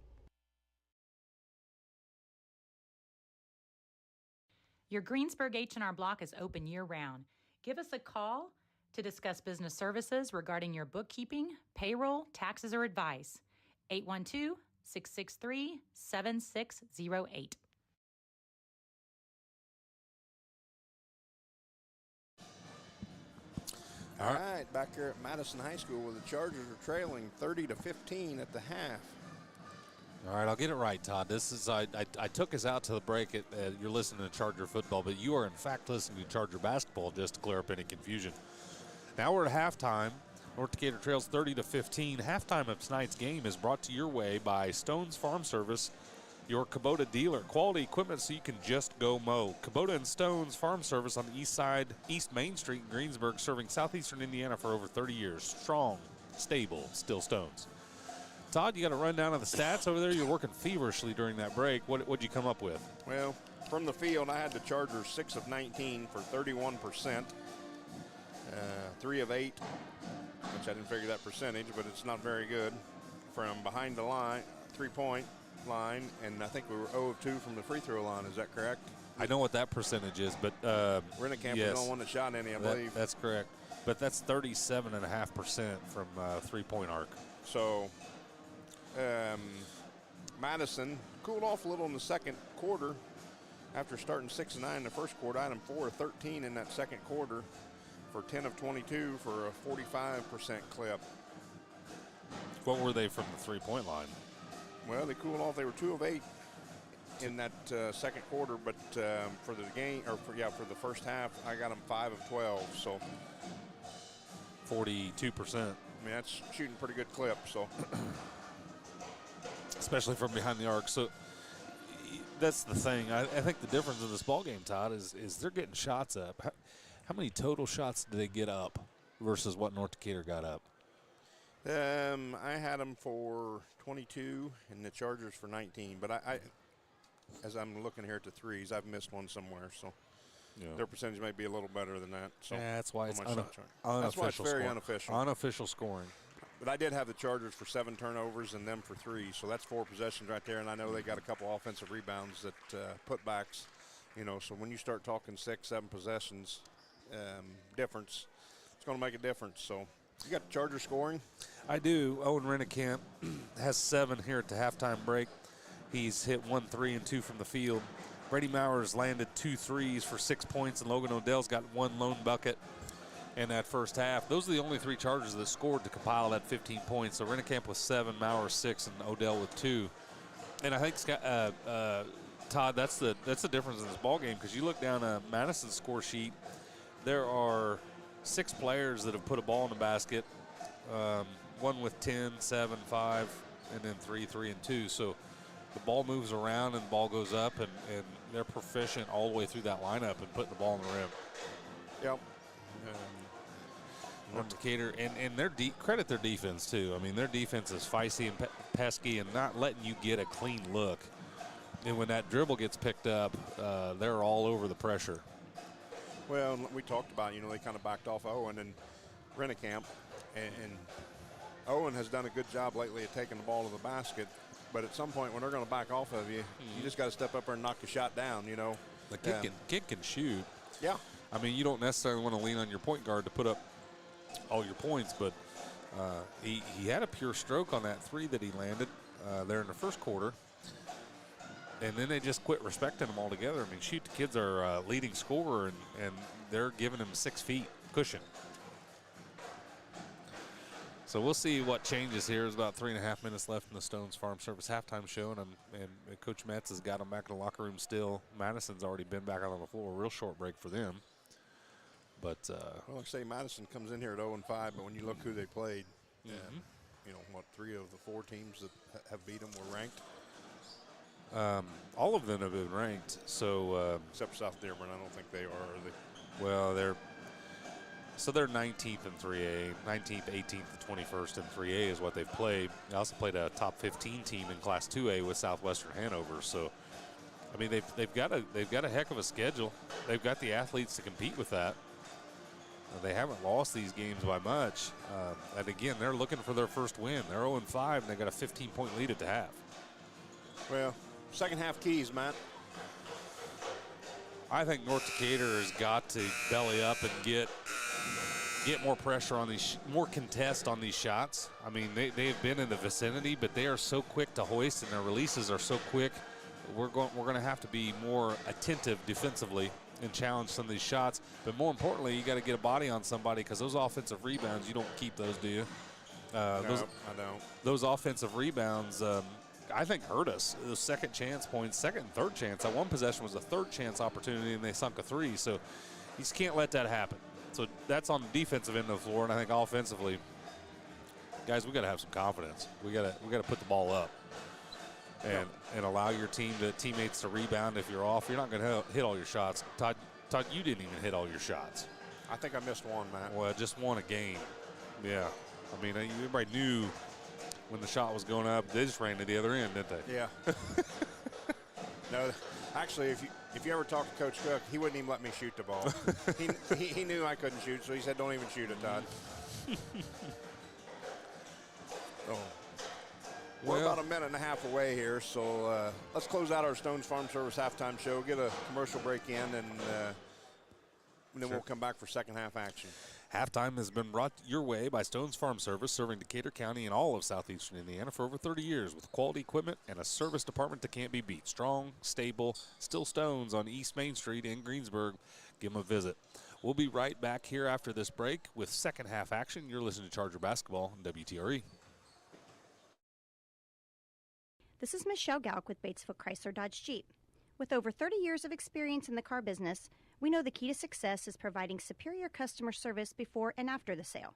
Your Greensburg H&R Block is open year-round. Give us a call to discuss business services regarding your bookkeeping, payroll, taxes, or advice. 812-663-7608. All right, back here at Madison High School where the Chargers are trailing 30-15 at the half. All right, I'll get it right, Todd. This is I took us out to the break. You're listening to Charger football, but you are in fact listening to Charger basketball, just to clear up any confusion. Now we're at halftime. North Decatur trails 30-15. Halftime of tonight's game is brought to your way by Stone's Farm Service, your Kubota dealer. Quality equipment so you can just go mow. Kubota and Stone's Farm Service on the east side, East Main Street in Greensburg, serving southeastern Indiana for over 30 years. Strong, stable, still Stones. Todd, you got a rundown of the stats over there? You're working feverishly during that break. What'd you come up with? Well, from the field, I had the Chargers 6 of 19 for 31%. 3 of 8, which I didn't figure that percentage, but it's not very good. From behind the line, 3-point line, and I think we were 0 of 2 from the free throw line. Is that correct? I know what that percentage is, but Rennekamp yes, was the only one that shot any, I believe. That's correct. But that's 37.5% from three-point arc. So Madison cooled off a little in the second quarter after starting 6-9 in the first quarter. Item 4 of 13 in that second quarter for 10 of 22 for a 45% clip. What were they from the three-point line? Well, they cooled off. They were 2 of 8 in that second quarter, but for the game, or for the first half, I got them 5 of 12. So 42%. I mean, that's shooting pretty good clip. So especially from behind the arc. So that's the thing. I think the difference in this ball game, Todd, is they're getting shots up. How many total shots did they get up versus what North Decatur got up? I had them for 22 and the Chargers for 19. But I as I'm looking here at the threes, I've missed one somewhere. So their percentage may be a little better than that. So yeah, that's why it's unofficial. That's why it's very scoring. unofficial. Unofficial scoring. But I did have the Chargers for 7 turnovers and them for 3. So that's 4 possessions right there. And I know they got a couple offensive rebounds that putbacks. So when you start talking 6, 7 possessions difference, it's going to make a difference. So you got the Chargers scoring? I do. Owen Rennekamp has 7 here at the halftime break. He's hit 1 3 and 2 from the field. Brady Mowers landed 2 threes for 6 points, and Logan Odell's got 1 lone bucket in that first half. Those are the only 3 Chargers that scored to compile that 15 points. So Rennekamp with 7, Mowers 6, and Odell with 2. And I think Todd, that's the difference in this ball game, because you look down Madison's score sheet. There are 6 players that have put a ball in the basket, one with 10, 7, 5, and then 3, 3, and 2. So the ball moves around and the ball goes up, and they're proficient all the way through that lineup and putting the ball in the rim. Yep. North Decatur, and their credit their defense too. I mean, their defense is feisty and pesky and not letting you get a clean look. And when that dribble gets picked up, they're all over the pressure. Well, we talked about, they kind of backed off Owen and Rennekamp, and Owen has done a good job lately of taking the ball to the basket. But at some point, when they're going to back off of you, you just got to step up there and knock the shot down. The kid can shoot. Yeah. I mean, you don't necessarily want to lean on your point guard to put up all your points, but he had a pure stroke on that 3 that he landed there in the first quarter. And then they just quit respecting him altogether. I mean, shoot, the kids are leading scorer, and they're giving him 6 feet cushion. So we'll see what changes here. There's about 3.5 minutes left in the Stones Farm Service halftime show, and Coach Metz has got them back in the locker room still. Madison's already been back out on the floor. Real short break for them. But well, like I say, Madison comes in here at 0-5, but when you look who they played, and 3 of the 4 teams that have beat them were ranked. All of them have been ranked. So except South Dearborn, I don't think they are they? Well, they're 19th in 3A, 19th, 18th, and 21st in 3A is what they've played. They also played a top 15 team in Class 2A with Southwestern Hanover. So, I mean, they've got a heck of a schedule. They've got the athletes to compete with that. They haven't lost these games by much. And again, they're looking for their first win. They're 0-5, and they got a 15-point lead at the half. Well, second half keys, Matt. I think North Decatur has got to belly up and get more pressure on these, more contest on these shots. I mean, they've been in the vicinity, but they are so quick to hoist, and their releases are so quick. We're going to have to be more attentive defensively and challenge some of these shots. But more importantly, you got to get a body on somebody, because those offensive rebounds, you don't keep those, do you? No, I don't. Those offensive rebounds, I think, hurt us. Those second chance points, second and third chance. That one possession was a third chance opportunity, and they sunk a 3. So you just can't let that happen. So that's on the defensive end of the floor, and I think offensively, guys, we got to have some confidence. We got to put the ball up and allow your teammates to rebound. If you're off, you're not going to hit all your shots. Todd, you didn't even hit all your shots. I think I missed one, Matt. Well, just one a game. Yeah. I mean, everybody knew when the shot was going up, they just ran to the other end, didn't they? Yeah. No, actually, if you ever talk to Coach Cook, he wouldn't even let me shoot the ball. he knew I couldn't shoot, so he said, "Don't even shoot it, Todd." We're about a minute and a half away here, so let's close out our Stones Farm Service halftime show, get a commercial break in, and then we'll come back for second half action. Halftime has been brought your way by Stones Farm Service, serving Decatur County and all of southeastern Indiana for over 30 years with quality equipment and a service department that can't be beat. Strong, stable, still Stones on East Main Street in Greensburg. Give them a visit. We'll be right back here after this break with second half action. You're listening to Charger Basketball on WTRE. This is Michelle Gauk with Batesville Chrysler Dodge Jeep. With over 30 years of experience in the car business, we know the key to success is providing superior customer service before and after the sale.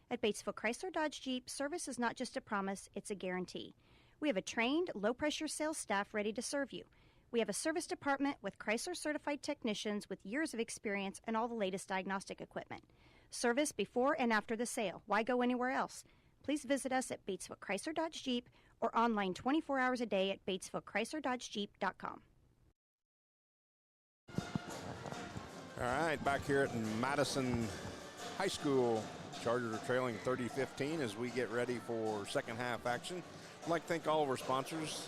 At Batesville Chrysler Dodge Jeep, service is not just a promise, it's a guarantee. We have a trained, low-pressure sales staff ready to serve you. We have a service department with Chrysler-certified technicians with years of experience and all the latest diagnostic equipment. Service before and after the sale. Why go anywhere else? Please visit us at Batesville Chrysler Dodge Jeep or online 24 hours a day at BatesvilleChryslerDodgeJeep.com. All right, back here at Madison High School. Chargers are trailing 30-15 as we get ready for second half action. I'd like to thank all of our sponsors.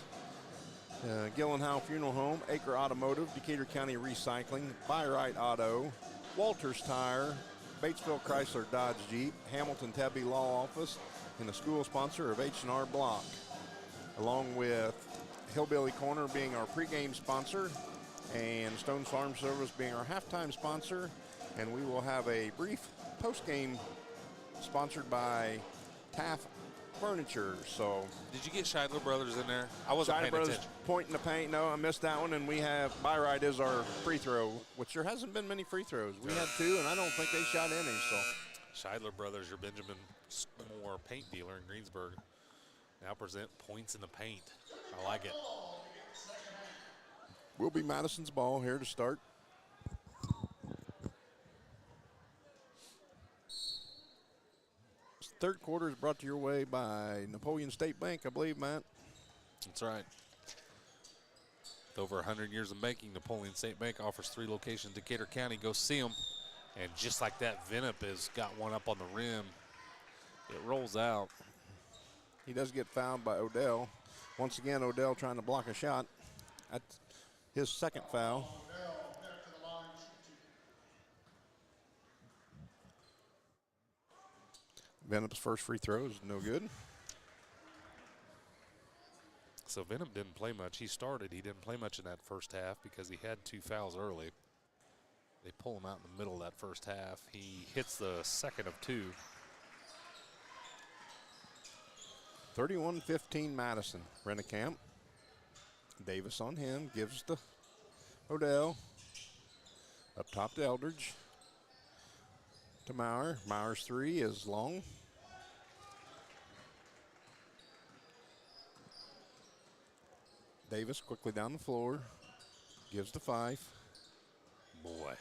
Gillenhow Funeral Home, Acre Automotive, Decatur County Recycling, Buy Right Auto, Walters Tire, Batesville Chrysler Dodge Jeep, Hamilton Tebby Law Office, and the school sponsor of H&R Block, along with Hillbilly Corner being our pregame sponsor, and Stones Farm Service being our halftime sponsor. And we will have a brief postgame sponsored by Taft furniture. So Did you get Scheidler Brothers in there? I wasn't Scheidler paying Brothers attention. pointing the paint. No, I missed that one. And we have Byright is our free throw, which there hasn't been many free throws. We had 2, and I don't think they shot any. So Scheidler Brothers, your Benjamin Moore paint dealer in Greensburg, now present points in the paint. I like it. will be Madison's ball here to start. Third quarter is brought to your way by Napoleon State Bank, I believe, Matt. That's right. With over 100 years of banking, Napoleon State Bank offers 3 locations in Decatur County. Go see them. And just like that, Vinup has got one up on the rim. It rolls out. He does get fouled by Odell. Once again, Odell trying to block a shot. That's his second foul. Venup's first free throw is no good. So Vinup didn't play much. He started. He didn't play much in that first half because he had 2 fouls early. They pull him out in the middle of that first half. He hits the second of 2. 31-15 Madison. Rennekamp. Davis on him. Gives to Odell. Up top to Eldridge. To Maurer. Maurer's 3 is long. Davis quickly down the floor. Gives to 5. Boy.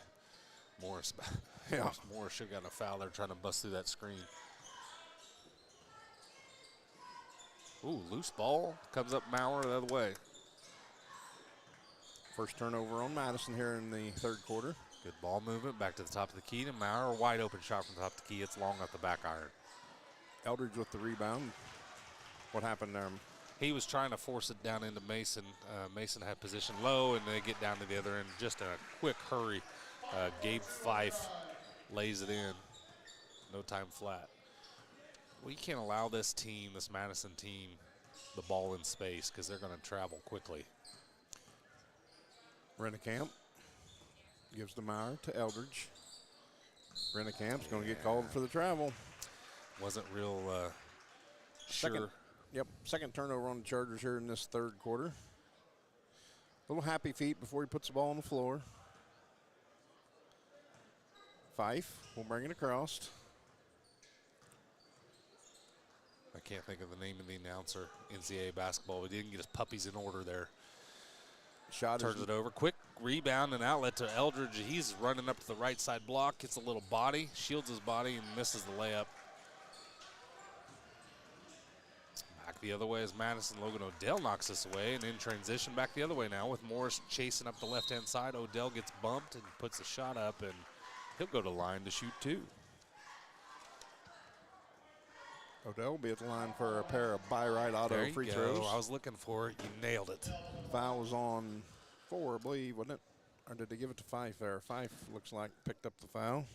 Morris should have gotten a foul there trying to bust through that screen. Ooh, loose ball. Comes up Maurer the other way. First turnover on Madison here in the third quarter. Good ball movement. Back to the top of the key to Maurer. Wide open shot from the top of the key. It's long off the back iron. Eldridge with the rebound. What happened there? He was trying to force it down into Mason. Mason had position low, and they get down to the other end. Just in a quick hurry. Gabe Fife lays it in. No time flat. Well, you can't allow this team, this Madison team, the ball in space because they're going to travel quickly. Rennekamp gives the Maurer to Eldridge. Rennekamp's going to get called for the travel. Wasn't real sure. Second turnover on the Chargers here in this third quarter. Little happy feet before he puts the ball on the floor. Fife will bring it across. I can't think of the name of the announcer. NCAA basketball. We didn't get his puppies in order there. Shot turns it over. Quick rebound and outlet to Eldridge. He's running up to the right side block. Gets a little body. Shields his body and misses the layup. Back the other way as Madison. Logan Odell knocks this away. And in transition back the other way now with Morris chasing up the left-hand side. Odell gets bumped and puts the shot up. And he'll go to line to shoot 2. Odell will be at the line for a pair of Byright auto free throws. I was looking for it. You nailed it. Foul was on 4, I believe, wasn't it? Or did they give it to Fife there? Fife looks like picked up the foul.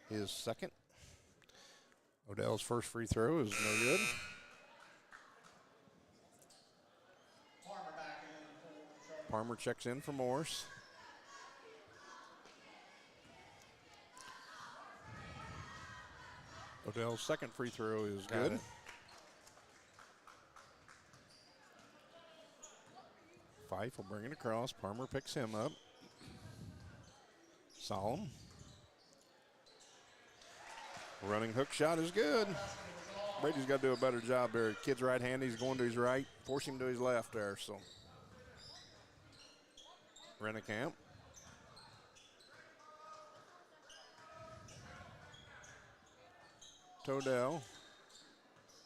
His second. Odell's first free throw is no good. Palmer checks in for Morris. Odell's second free throw is good. Fife will bring it across. Palmer picks him up. Solemn. Running hook shot is good. Brady's got to do a better job there. Kid's right-handed. He's going to his right. Force him to his left there. So Rennekamp. Odell.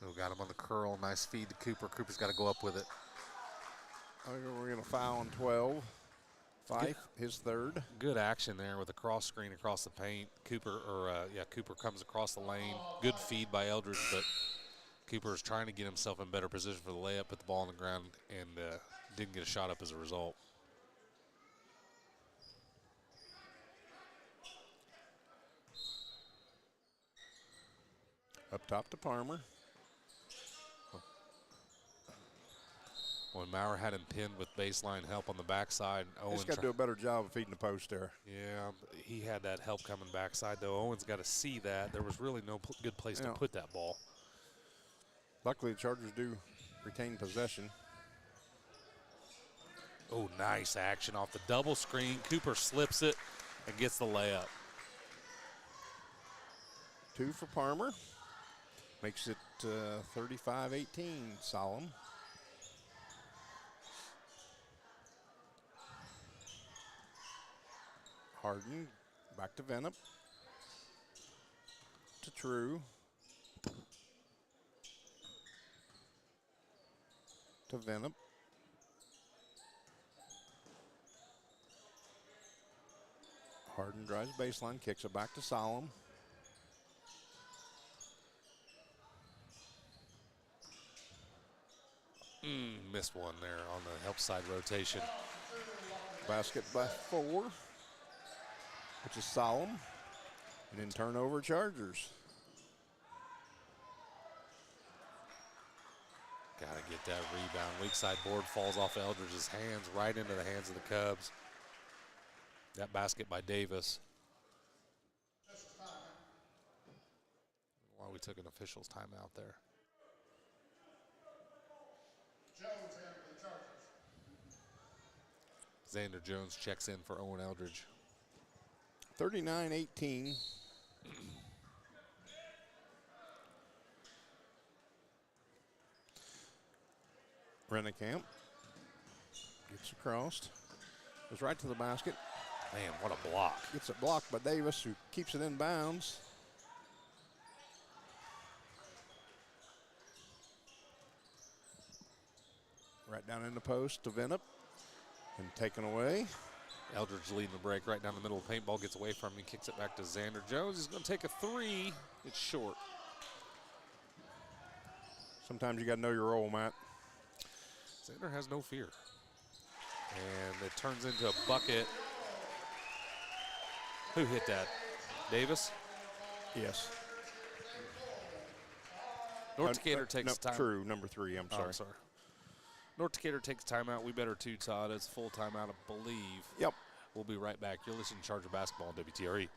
Oh, got him on the curl. Nice feed to Cooper. Cooper's got to go up with it. We're going to foul on 12. Fife, his third. Good action there with a cross screen across the paint. Cooper comes across the lane. Good feed by Eldridge, but Cooper is trying to get himself in better position for the layup, put the ball on the ground, and didn't get a shot up as a result. Up top to Palmer. When Maurer had him pinned with baseline help on the backside, He's got to do a better job of feeding the post there. Yeah, he had that help coming backside, though. Owen's got to see that. There was really no good place to put that ball. Luckily, the Chargers do retain possession. Oh, nice action off the double screen. Cooper slips it and gets the layup. 2 for Parmer. Makes it 35-18, Solemn. Harden, back to Venup. To True. To Venup. Harden drives baseline, kicks it back to Solemn. Missed one there on the help side rotation. Basket by 4, which is Solemn. And then turnover Chargers. Got to get that rebound. Weak side board falls off Eldridge's hands, right into the hands of the Cubs. That basket by Davis. Why we took an official's timeout there. Xander Jones checks in for Owen Eldridge. 39-18. Rennekamp gets across. Goes right to the basket. Man, what a block. Gets it blocked by Davis, who keeps it in bounds. Right down in the post to Venup. And taken away. Eldridge leading the break right down the middle. Paintball gets away from him. He kicks it back to Xander Jones. He's going to take a 3. It's short. Sometimes you got to know your role, Matt. Xander has no fear. And it turns into a bucket. Who hit that? Davis? Yes. North Decatur takes time. True, number 3, I'm sorry. Sorry. North Decatur takes timeout. We better too, Todd. It's full timeout, I believe. Yep. We'll be right back. You're listening to Charger Basketball on WTRE.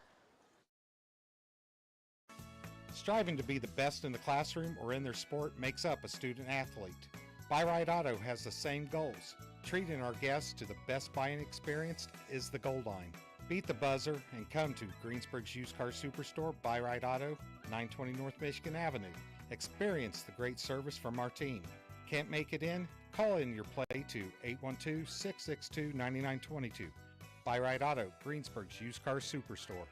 Striving to be the best in the classroom or in their sport makes up a student athlete. Buy Right Auto has the same goals. Treating our guests to the best buying experience is the goal line. Beat the buzzer and come to Greensburg's Used Car Superstore, Buy Right Auto, 920 North Michigan Avenue. Experience the great service from our team. Can't make it in? Call in your play to 812-662-9922. Buy Right Auto, Greensburg's Used Car Superstore.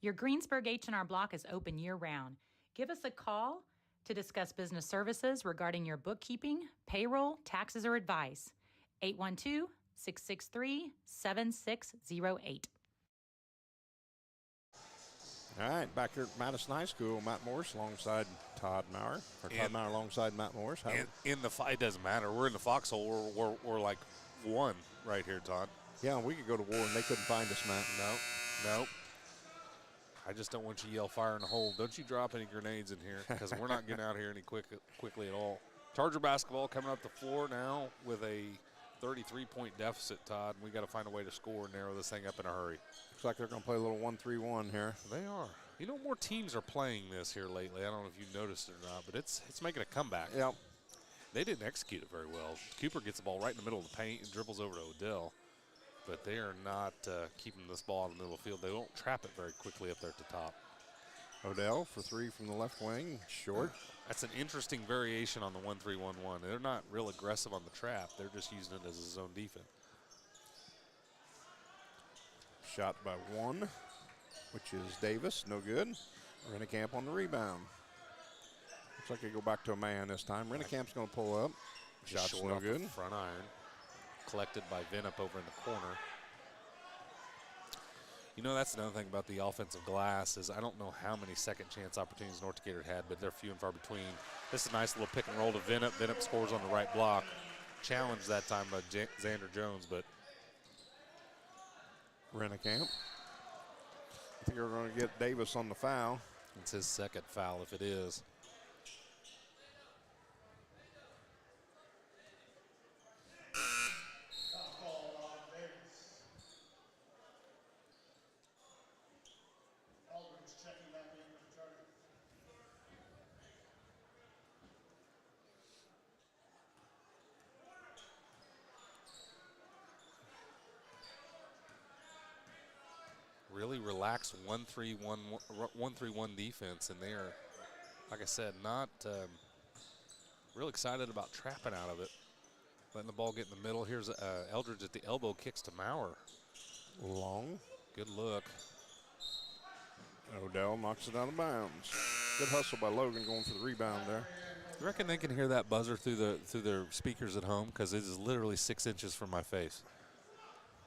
Your Greensburg H&R Block is open year-round. Give us a call to discuss business services regarding your bookkeeping, payroll, taxes, or advice. 812-663-7608. All right, back here at Madison High School, Matt Morris alongside Todd Maurer. Or Todd Maurer alongside Matt Morris. It doesn't matter. We're in the foxhole. We're like 1 right here, Todd. Yeah, we could go to war and they couldn't find us, Matt. No. I just don't want you to yell fire in the hole. Don't you drop any grenades in here, because we're not getting out here any quickly at all. Charger basketball coming up the floor now with a 33-point deficit, Todd. We got to find a way to score and narrow this thing up in a hurry. Looks like they're going to play a little 1-3-1 here. They are. You know, more teams are playing this here lately. I don't know if you've noticed it or not, but it's making a comeback. Yep. They didn't execute it very well. Cooper gets the ball right in the middle of the paint and dribbles over to Odell. But they are not keeping this ball in the middle of the field. They don't trap it very quickly up there at the top. Odell for 3 from the left wing, short. That's an interesting variation on the 1-3-1-1. They're not real aggressive on the trap. They're just using it as a zone defense. Shot by 1, which is Davis, no good. Rennekamp on the rebound. Looks like they go back to a man this time. Rennecamp's going to pull up. Just Shot's short no off good. the front iron. Collected by Venup over in the corner. You know, that's another thing about the offensive glass is I don't know how many second chance opportunities North Decatur had, but they're few and far between. This is a nice little pick and roll to Venup. Venup scores on the right block. Challenged that time by Xander Jones, but Rennekamp. I think we're going to get Davis on the foul. it's his second foul if it is. really relaxed 1-3-1 defense, and they are, like I said, not real excited about trapping out of it. Letting the ball get in the middle. Here's Eldridge at the elbow, kicks to Maurer. Long. Good look. Odell knocks it out of bounds. Good hustle by Logan going for the rebound there. You reckon they can hear that buzzer through their speakers at home? Because it is literally 6 inches from my face.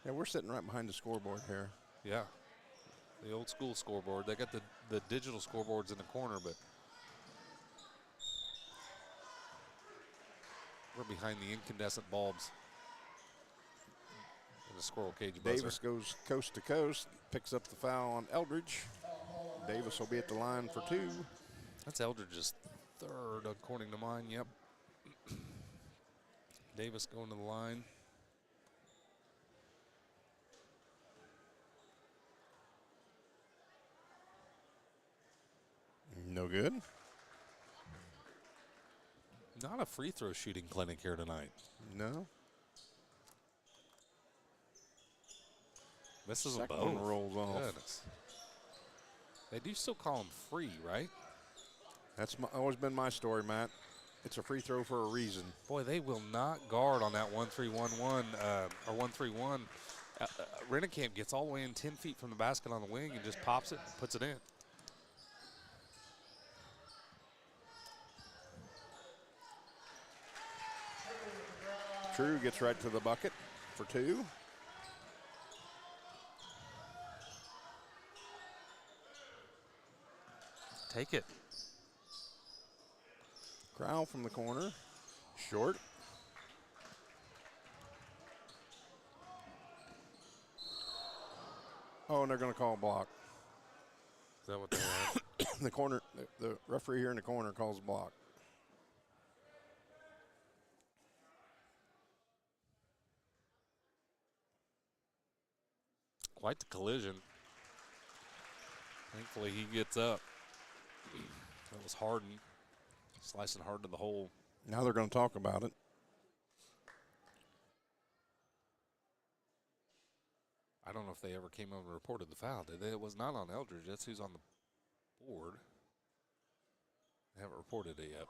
Yeah, we're sitting right behind the scoreboard here. Yeah. The old school scoreboard. They got the digital scoreboards in the corner, but we're behind the incandescent bulbs in the squirrel cage buzzer. Davis goes coast to coast, picks up the foul on Eldridge. Davis will be at the line for 2. That's Eldridge's third, according to mine. Yep. Davis going to the line. No good. Not a free throw shooting clinic here tonight. No. This is a Second both. one rolls off. Goodness. They do still call them free, right? That's always been my story, Matt. It's a free throw for a reason. Boy, they will not guard on that 1-3-1-1 or 1-3-1. Rennekamp gets all the way in 10 feet from the basket on the wing and just pops it and puts it in. True gets right to the bucket for 2. Take it. Crowell from the corner. Short. Oh, and they're going to call a block. Is that what they had? The corner, the referee here in the corner calls a block. Quite the collision. Thankfully, he gets up. That was Harden. Slicing hard to the hole. Now they're going to talk about it. I don't know if they ever came over and reported the foul, did they? It was not on Eldridge. That's who's on the board. They haven't reported it yet.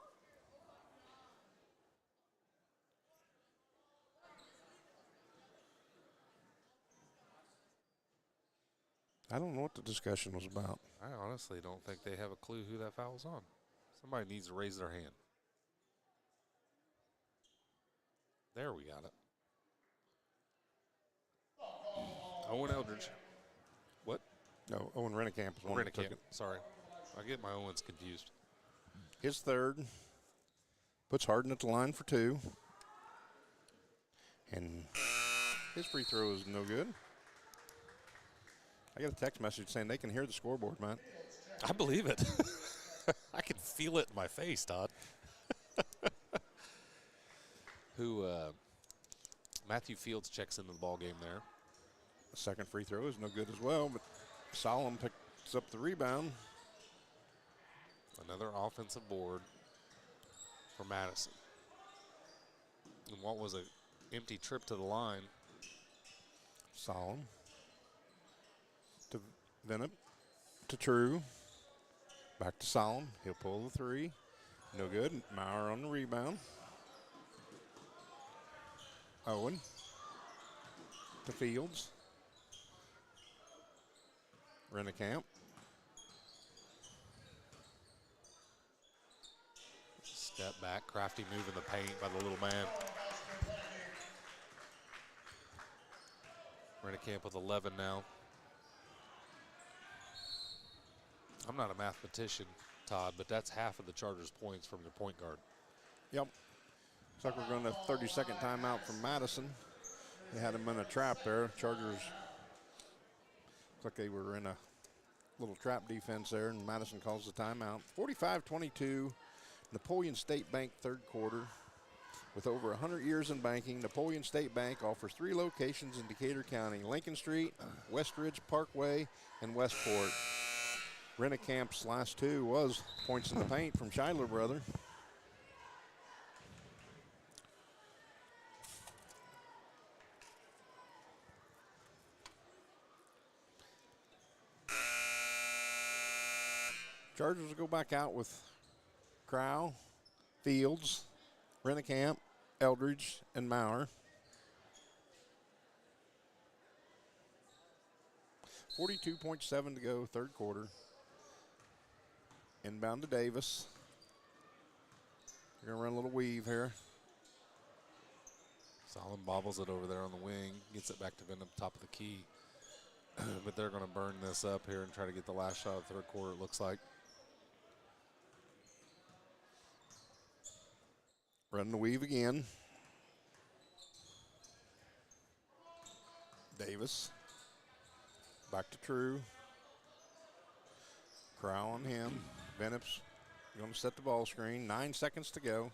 I don't know what the discussion was about. I honestly don't think they have a clue who that foul's on. Somebody needs to raise their hand. There, we got it. Owen Eldridge. What? No, Owen Rennekamp is one that took Rennekamp. it. Sorry. I get my Owens confused. His third. Puts Harden at the line for 2. And his free throw is no good. I got a text message saying they can hear the scoreboard, man. I believe it. I can feel it in my face, Todd. Matthew Fields checks into the ball game there. The second free throw is no good as well, but Solomon picks up the rebound. Another offensive board for Madison. And what was an empty trip to the line. Solomon to Venep to True. Back to Solomon. He'll pull the 3. No good. Maurer on the rebound. Owen to Fields. Rennekamp. Step back, crafty move in the paint by the little man. Rennekamp with 11 now. I'm not a mathematician, Todd, but that's half of the Chargers' points from your point guard. Yep. Looks like we're going to 30-second timeout from Madison. They had him in a trap there. Chargers, looks like they were in a little trap defense there, and Madison calls the timeout. 45-22, Napoleon State Bank third quarter. With over 100 years in banking, Napoleon State Bank offers 3 locations in Decatur County: Lincoln Street, Westridge Parkway, and Westport. Rennecamp's last 2 was points in the paint from Scheidler brother. Chargers will go back out with Crow, Fields, Rennekamp, Eldridge, and Maurer. 42.7 to go, third quarter. Inbound to Davis. They're going to run a little weave here. Solomon bobbles it over there on the wing, gets it back to Vin up top of the key. But they're going to burn this up here and try to get the last shot of the third quarter, it looks like. Run the weave again. Davis. Back to True. Crow on him. Bennup's going to set the ball screen. 9 seconds to go.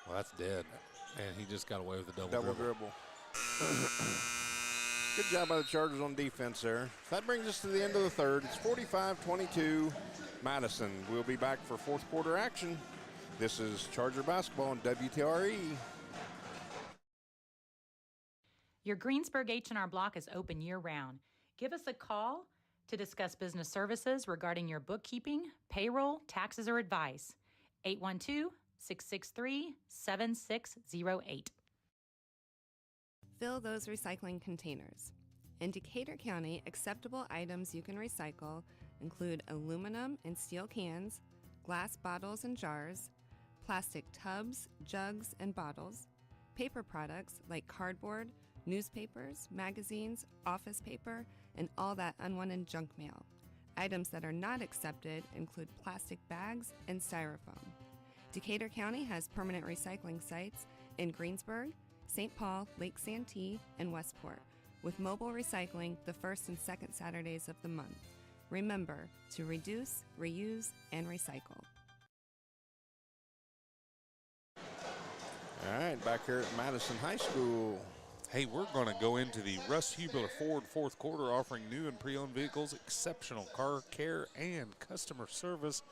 Well, that's dead. And he just got away with a Double dribble. Good job by the Chargers on defense there. That brings us to the end of the third. It's 45-22 Madison. We'll be back for fourth quarter action. This is Charger basketball on WTRE. Your Greensburg H&R Block is open year-round. Give us a call to discuss business services regarding your bookkeeping, payroll, taxes, or advice. 812-663-7608. Fill those recycling containers. In Decatur County, acceptable items you can recycle include aluminum and steel cans, glass bottles and jars, plastic tubs, jugs, and bottles, paper products like cardboard, newspapers, magazines, office paper, and all that unwanted junk mail. Items that are not accepted include plastic bags and styrofoam. Decatur County has permanent recycling sites in Greensburg, St. Paul, Lake Santee, and Westport, with mobile recycling the first and second Saturdays of the month. Remember to reduce, reuse, and recycle. All right, back here at Madison High School. Hey, we're going to go into the Russ Hubler Ford fourth quarter, offering new and pre-owned vehicles, exceptional car care, and customer service.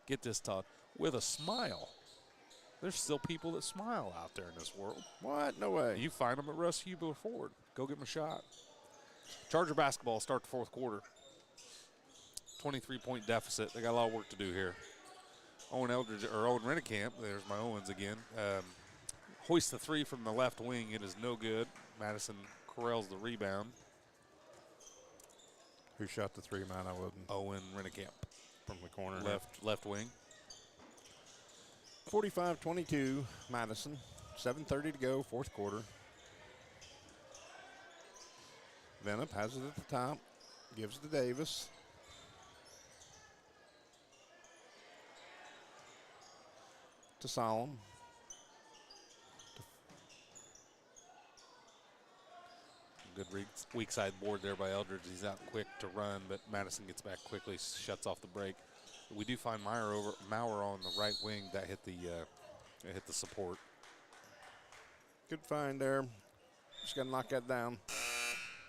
Get this, Todd, with a smile. There's still people that smile out there in this world. What? No way. You find them at Russ Hubler Ford. Go give them a shot. Charger basketball start the fourth quarter. 23-point deficit. They got a lot of work to do here. Owen Rennekamp, there's my Owens again. Hoists the three from the left wing. It is no good. Madison corrals the rebound. Who shot the three, man? I wouldn't. Owen Rennekamp. From the corner. Left wing. 45-22 Madison. 7:30 to go, fourth quarter. Venup has it at the top. Gives to Davis. To Solomon. Good weak side board there by Eldridge. He's out quick to run, but Madison gets back quickly, shuts off the break. We do find Maurer on the right wing. That hit the support. Good find there. Just got to knock that down.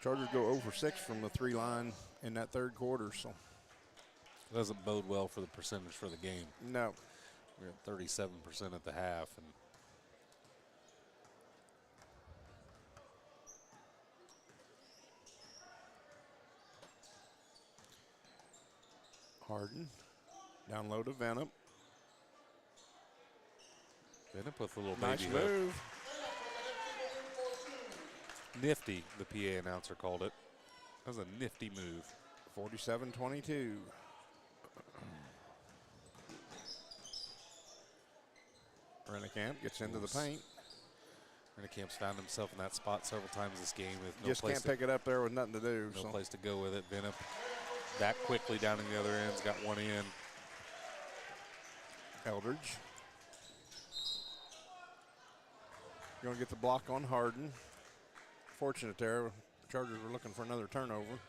Chargers go 0 for 6 from the three line in that third quarter. So doesn't bode well for the percentage for the game. No. We're at 37% at the half, and Harden. Down low to Venup. Venup with a little nice baby move. hook. Nifty, the PA announcer called it. That was a nifty move. 47-22. Rennekamp gets into the paint. Rennekamp's found himself in that spot several times this game. With no Just place can't pick it up there with nothing to do. No place to go with it. Venup back quickly down in the other end's got one in. Eldridge. Going to get the block on Harden. Fortunate there. Chargers were looking for another turnover.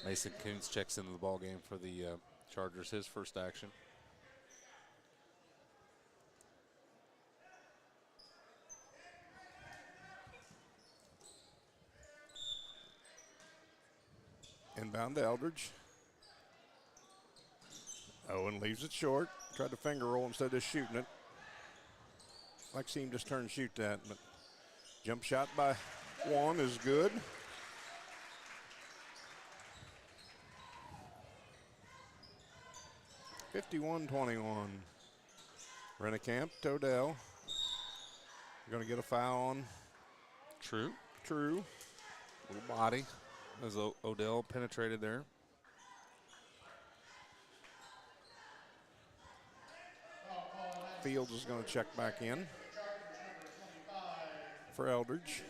Mason Coons checks into the ball game for the Chargers, his first action. Inbound to Eldridge. Owen leaves it short. Tried to finger roll instead of shooting it. like see him just turn and shoot that, but jump shot by Juan is good. (51-21). Rennekamp to Odell. Going to get a foul on True. True. Little body as Odell penetrated there. Fields is going to check back in for Eldridge.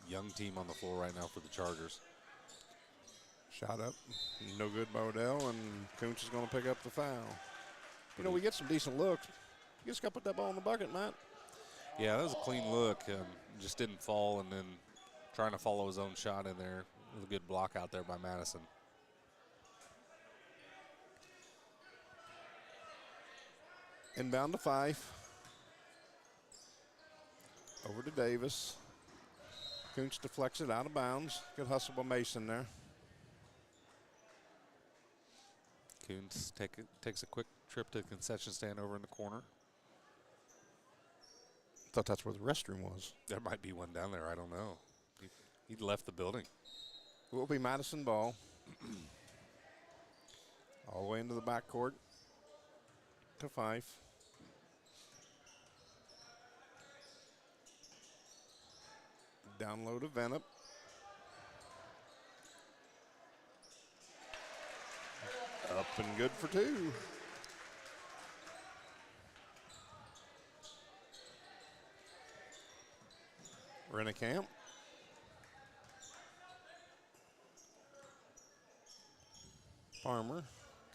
Young team on the floor right now for the Chargers. Shot up, no good by Odell, and Kuntz is going to pick up the foul. You know, we get some decent looks. You just got to put that ball in the bucket, Matt. Yeah, that was a clean look. Just didn't fall, and then trying to follow his own shot in there. It was a good block out there by Madison. Inbound to Fife. Over to Davis. Kuntz deflects it out of bounds. Good hustle by Mason there. Kuntz takes a quick trip to the concession stand over in the corner. Thought that's where the restroom was. There might be one down there. I don't know. He left the building. It will be Madison ball. All the way into the backcourt to Fife. Down low to Venup. Up and good for two. Rennekamp. Farmer.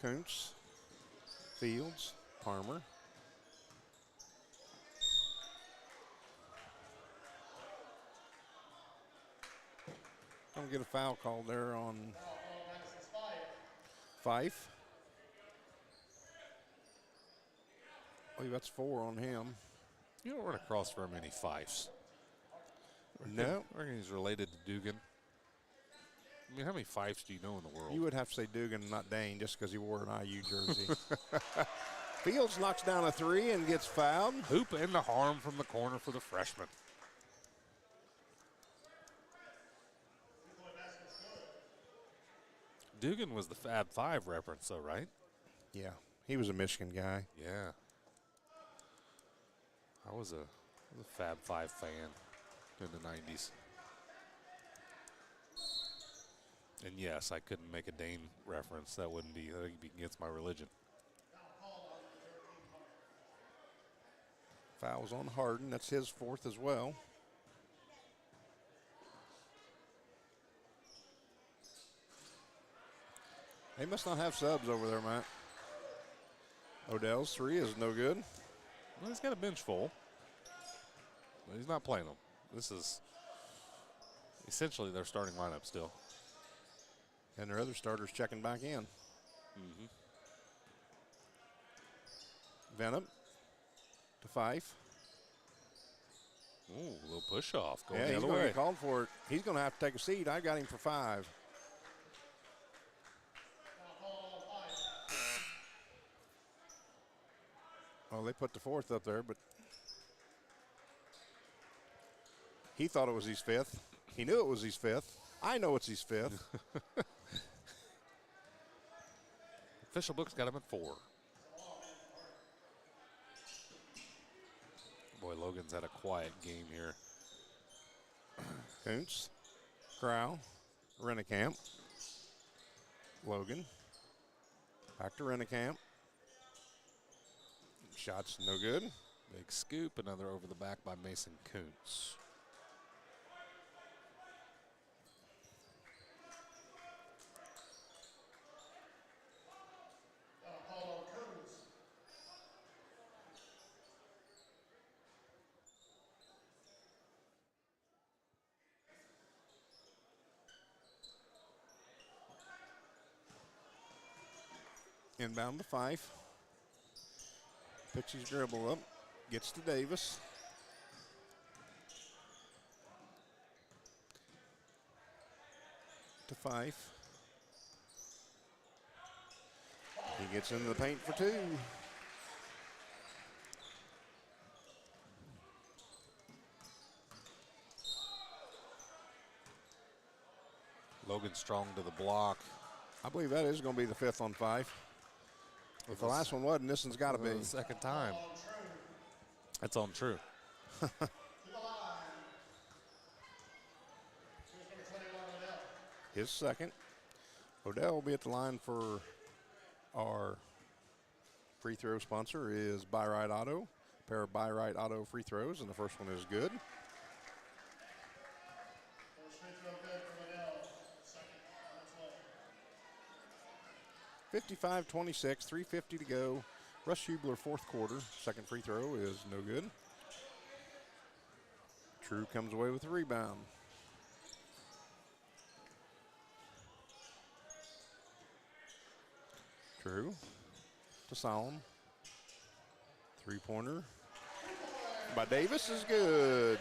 Kuntz. Fields. Farmer. Gonna get a foul called there on Fife. I believe that's 4 on him. You don't run across very many Fifes. No. I reckon he's related to Dugan. I mean, how many Fifes do you know in the world? You would have to say Dugan, not Dane, just because he wore an IU jersey. Fields knocks down a 3 and gets fouled. Hoop and the harm from the corner for the freshman. Dugan was the Fab Five reference, though, right? Yeah, he was a Michigan guy. Yeah. I was a Fab Five fan in the 90s. And yes, I couldn't make a Dane reference. That would be against my religion. Fouls on Harden. That's his 4th as well. They must not have subs over there, Matt. Odell's 3 is no good. Well, he's got a bench full. But he's not playing them. This is essentially their starting lineup still. And their other starters checking back in. Mm-hmm. Venup to Fife. Ooh, a little push off. Going Yeah, the he's other going to way. get called for it. He's going to have to take a seat. I got him for 5. Well, they put the 4th up there, but he thought it was his 5th. He knew it was his 5th. I know it's his 5th. Official book's got him at 4. Boy, Logan's had a quiet game here. Kuntz, Crow, Rennekamp, Logan, back to Rennekamp. Shot's no good. Big scoop, another over the back by Mason Kuntz. Inbound to Fife. Picks his dribble up. Gets to Davis. Fife. He gets into the paint for two. Logan Strong to the block. I believe that is going to be the 5th on Fife. If the last one wasn't, this one's got to be. The second time. That's on true. His second. Odell will be at the line for our free throw sponsor is Buy Right Auto. A pair of Buy Right Auto free throws, and the first one is good. (55-26), 3:50 to go. Russ Hubler, 4th quarter. Second free throw is no good. True comes away with the rebound. True to Solomon. Three-pointer by Davis is good.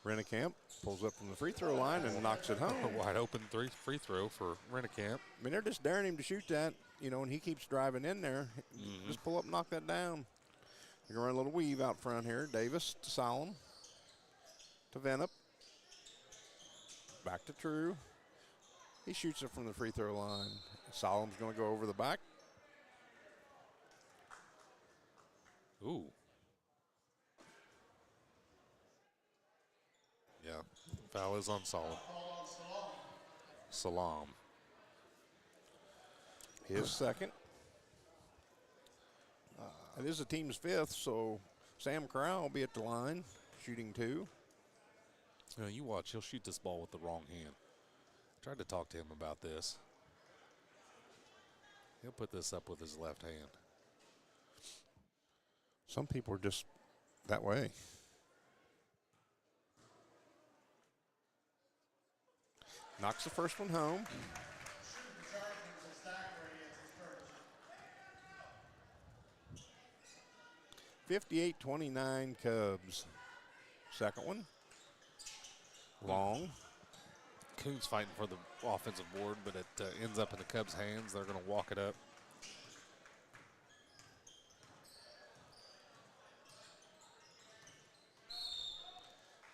Rennekamp pulls up from the free throw line and knocks it home. A wide open free throw for Rennekamp. I mean, they're just daring him to shoot that, you know, and he keeps driving in there. Just pull up and knock that down. They're going to run a little weave out front here. Davis to Solomon. To Venup. Back to True. He shoots it from the free throw line. Solomon's going to go over the back. Ooh. Yeah, foul is on Salam. His second. It is the team's 5th, so Sam Corral will be at the line, shooting 2. You know, you watch, he'll shoot this ball with the wrong hand. I tried to talk to him about this. He'll put this up with his left hand. Some people are just that way. Knocks the first one home. (58-29) Cubs. Second one. Long. Coons fighting for the offensive board, but it ends up in the Cubs' hands. They're going to walk it up.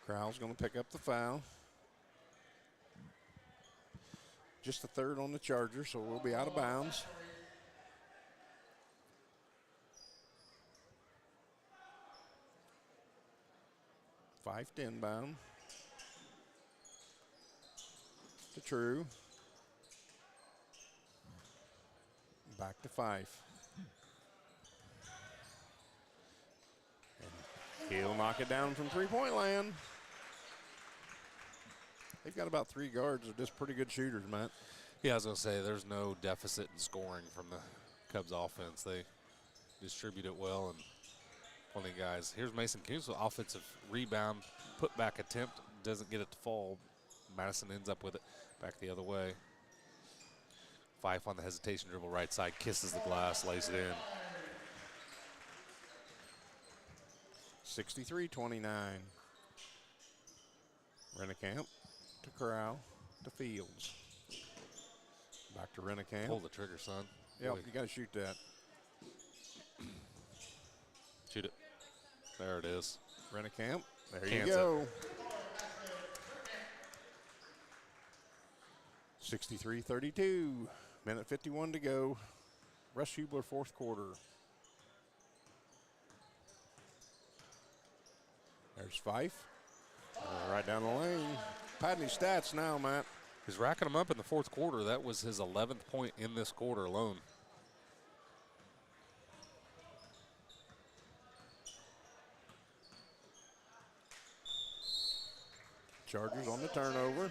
Crowell's going to pick up the foul. Just the 3rd on the Charger, so we'll be out of bounds. Fife to inbound. To True. Back to Fife. And he'll knock it down from three-point land. They've got about 3 guards that are just pretty good shooters, Matt. Yeah, I was going to say, there's no deficit in scoring from the Cubs offense. They distribute it well, and plenty of guys. Here's Mason Coons with offensive rebound, put back attempt, doesn't get it to fall. Madison ends up with it back the other way. Fife on the hesitation dribble right side, kisses the glass, lays it in. 63-29. Rennekamp to Corral to Fields. Back to Rennekamp. Pull the trigger, son. Yep, you got to shoot that. Shoot it. There it is. Rennekamp. There Cans you go. 63-32. Minute 51 to go. Russ Hubler, 4th quarter. There's Fife. Right down the lane. Padding his stats now, Matt. He's racking them up in the 4th quarter. That was his 11th point in this quarter alone. Chargers on the turnover.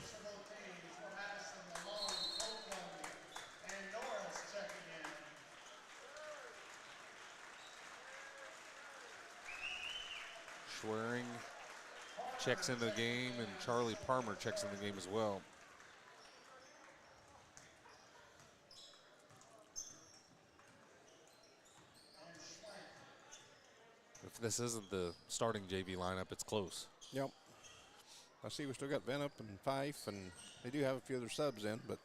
Schwerin checks into the game, and Charlie Palmer checks in the game as well. this isn't the starting JV lineup, it's close. Yep. I see we still got Venup and Fife, and they do have a few other subs in, but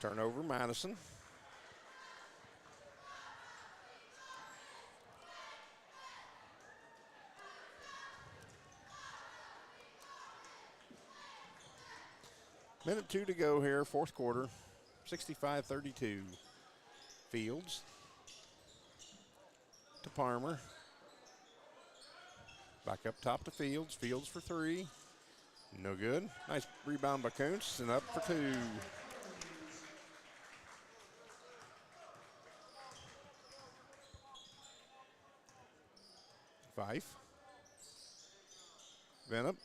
turnover, Madison. Minute 2 to go here, fourth quarter, 65-32. Fields to Palmer. Back up top to Fields. Fields for 3. No good. Nice rebound by Kuntz, and up for 2. Fife. Venup.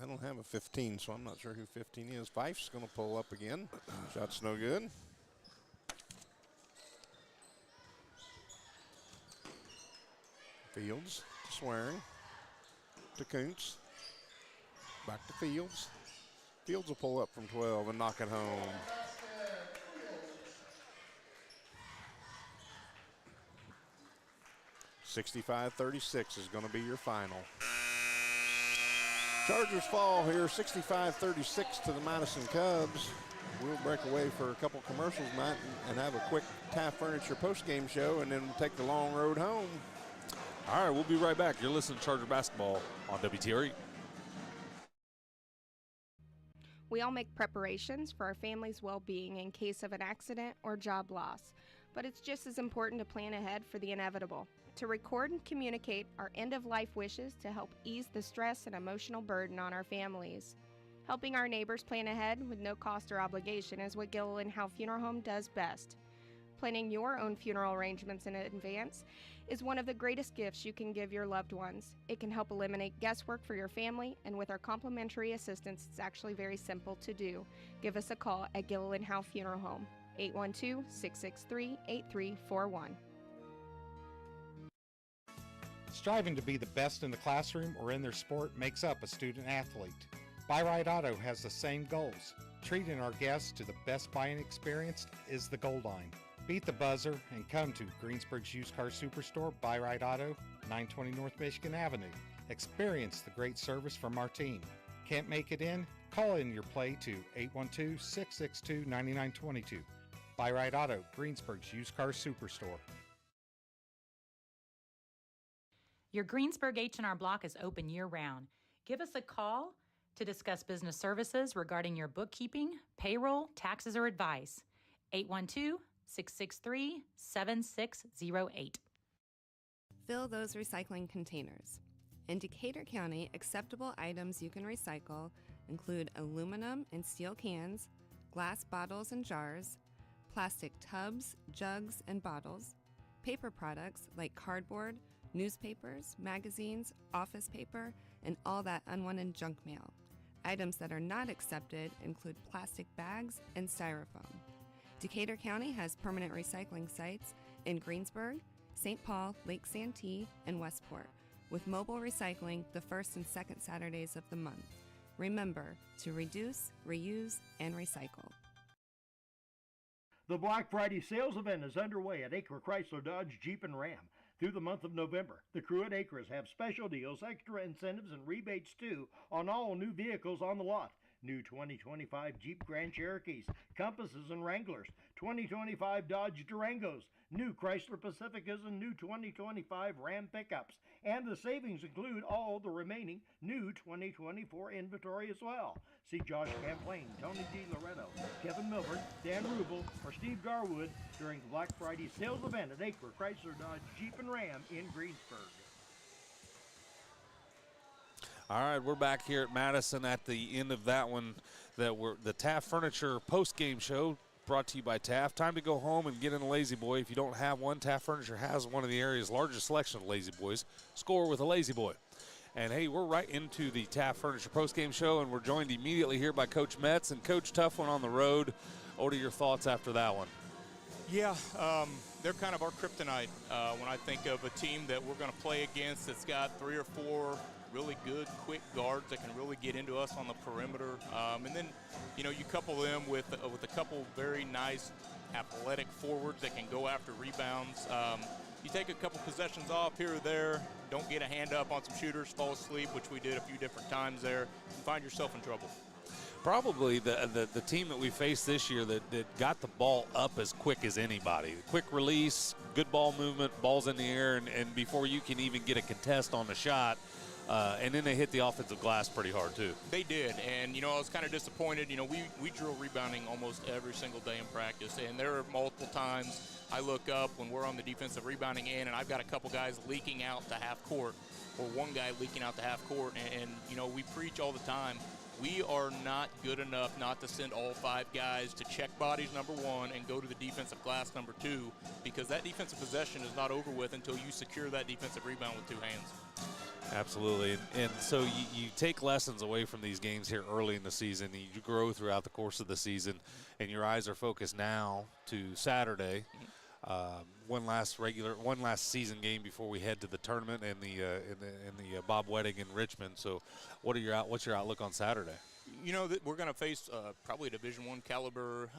I don't have a 15, so I'm not sure who 15 is. Fife's going to pull up again. Shot's no good. Fields to Swearing. To Kuntz. Back to Fields. Fields will pull up from 12 and knock it home. (65-36) is going to be your final. Chargers fall here, 65-36 to the Madison Cubs. We'll break away for a couple commercials, Matt, and have a quick Taft Furniture post-game show, and then we'll take the long road home. All right, we'll be right back. You're listening to Charger Basketball on WTRE. We all make preparations for our family's well-being in case of an accident or job loss, but it's just as important to plan ahead for the inevitable. To record and communicate our end-of-life wishes to help ease the stress and emotional burden on our families. Helping our neighbors plan ahead with no cost or obligation is what Gilliland Howe Funeral Home does best. Planning your own funeral arrangements in advance is one of the greatest gifts you can give your loved ones. It can help eliminate guesswork for your family, and with our complimentary assistance, it's actually very simple to do. Give us a call at Gilliland Howe Funeral Home, 812-663-8341. Striving to be the best in the classroom or in their sport makes up a student athlete. Buy-Right Auto has the same goals. Treating our guests to the best buying experience is the goal line. Beat the buzzer and come to Greensburg's Used Car Superstore, Buy-Right Auto, 920 North Michigan Avenue. Experience the great service from our team. Can't make it in? Call in your play to 812-662-9922. Buy-Right Auto, Greensburg's Used Car Superstore. Your Greensburg H&R Block is open year-round. Give us a call to discuss business services regarding your bookkeeping, payroll, taxes, or advice. 812-663-7608. Fill those recycling containers. In Decatur County, acceptable items you can recycle include aluminum and steel cans, glass bottles and jars, plastic tubs, jugs, and bottles, paper products like cardboard, newspapers, magazines, office paper, and all that unwanted junk mail. Items that are not accepted include plastic bags and styrofoam. Decatur County has permanent recycling sites in Greensburg, St. Paul, Lake Santee, and Westport, with mobile recycling the first and second Saturdays of the month. Remember to reduce, reuse, and recycle. The Black Friday sales event is underway at Acre Chrysler Dodge Jeep and Ram. Through the month of November, the crew at Acres have special deals, extra incentives, and rebates too on all new vehicles on the lot. New 2025 Jeep Grand Cherokees, Compasses and Wranglers, 2025 Dodge Durangos, new Chrysler Pacificas, and new 2025 Ram pickups. And the savings include all the remaining new 2024 inventory as well. See Josh Camplain, Tony DiLoretto, Kevin Milford, Dan Rubel, or Steve Garwood during the Black Friday sales event at Acre Chrysler Dodge Jeep and Ram in Greensburg. All right, we're back here at Madison at the end of that one. The Taft Furniture post-game show brought to you by Taft. Time to go home and get in a Lazy Boy. If you don't have one, Taft Furniture has one of the area's largest selection of Lazy Boys. Score with a Lazy Boy. And, hey, we're right into the Taft Furniture post-game show, and we're joined immediately here by Coach Metz and Coach Tough One on the road. What are your thoughts after that one? Yeah, they're kind of our kryptonite. When I think of a team that we're going to play against that's got 3 or 4 really good, quick guards that can really get into us on the perimeter. And then, you couple them with a couple very nice athletic forwards that can go after rebounds. You take a couple possessions off here or there, don't get a hand up on some shooters, fall asleep, which we did a few different times there, and find yourself in trouble. Probably the team that we faced this year that got the ball up as quick as anybody. Quick release, good ball movement, balls in the air, and before you can even get a contest on the shot, and then they hit the offensive glass pretty hard too. They did, and I was kind of disappointed. We drill rebounding almost every single day in practice, and there are multiple times I look up when we're on the defensive rebounding end, and I've got a couple guys leaking out to half court, or one guy leaking out to half court, and we preach all the time. We are not good enough not to send all 5 guys to check bodies, number 1, and go to the defensive glass, number 2, because that defensive possession is not over with until you secure that defensive rebound with 2 hands. Absolutely. And so you take lessons away from these games here early in the season. You grow throughout the course of the season, and your eyes are focused now to Saturday. One last season game before we head to the tournament and the Bob Wedding in Richmond. So what's your outlook on Saturday? That we're going to face probably a Division I caliber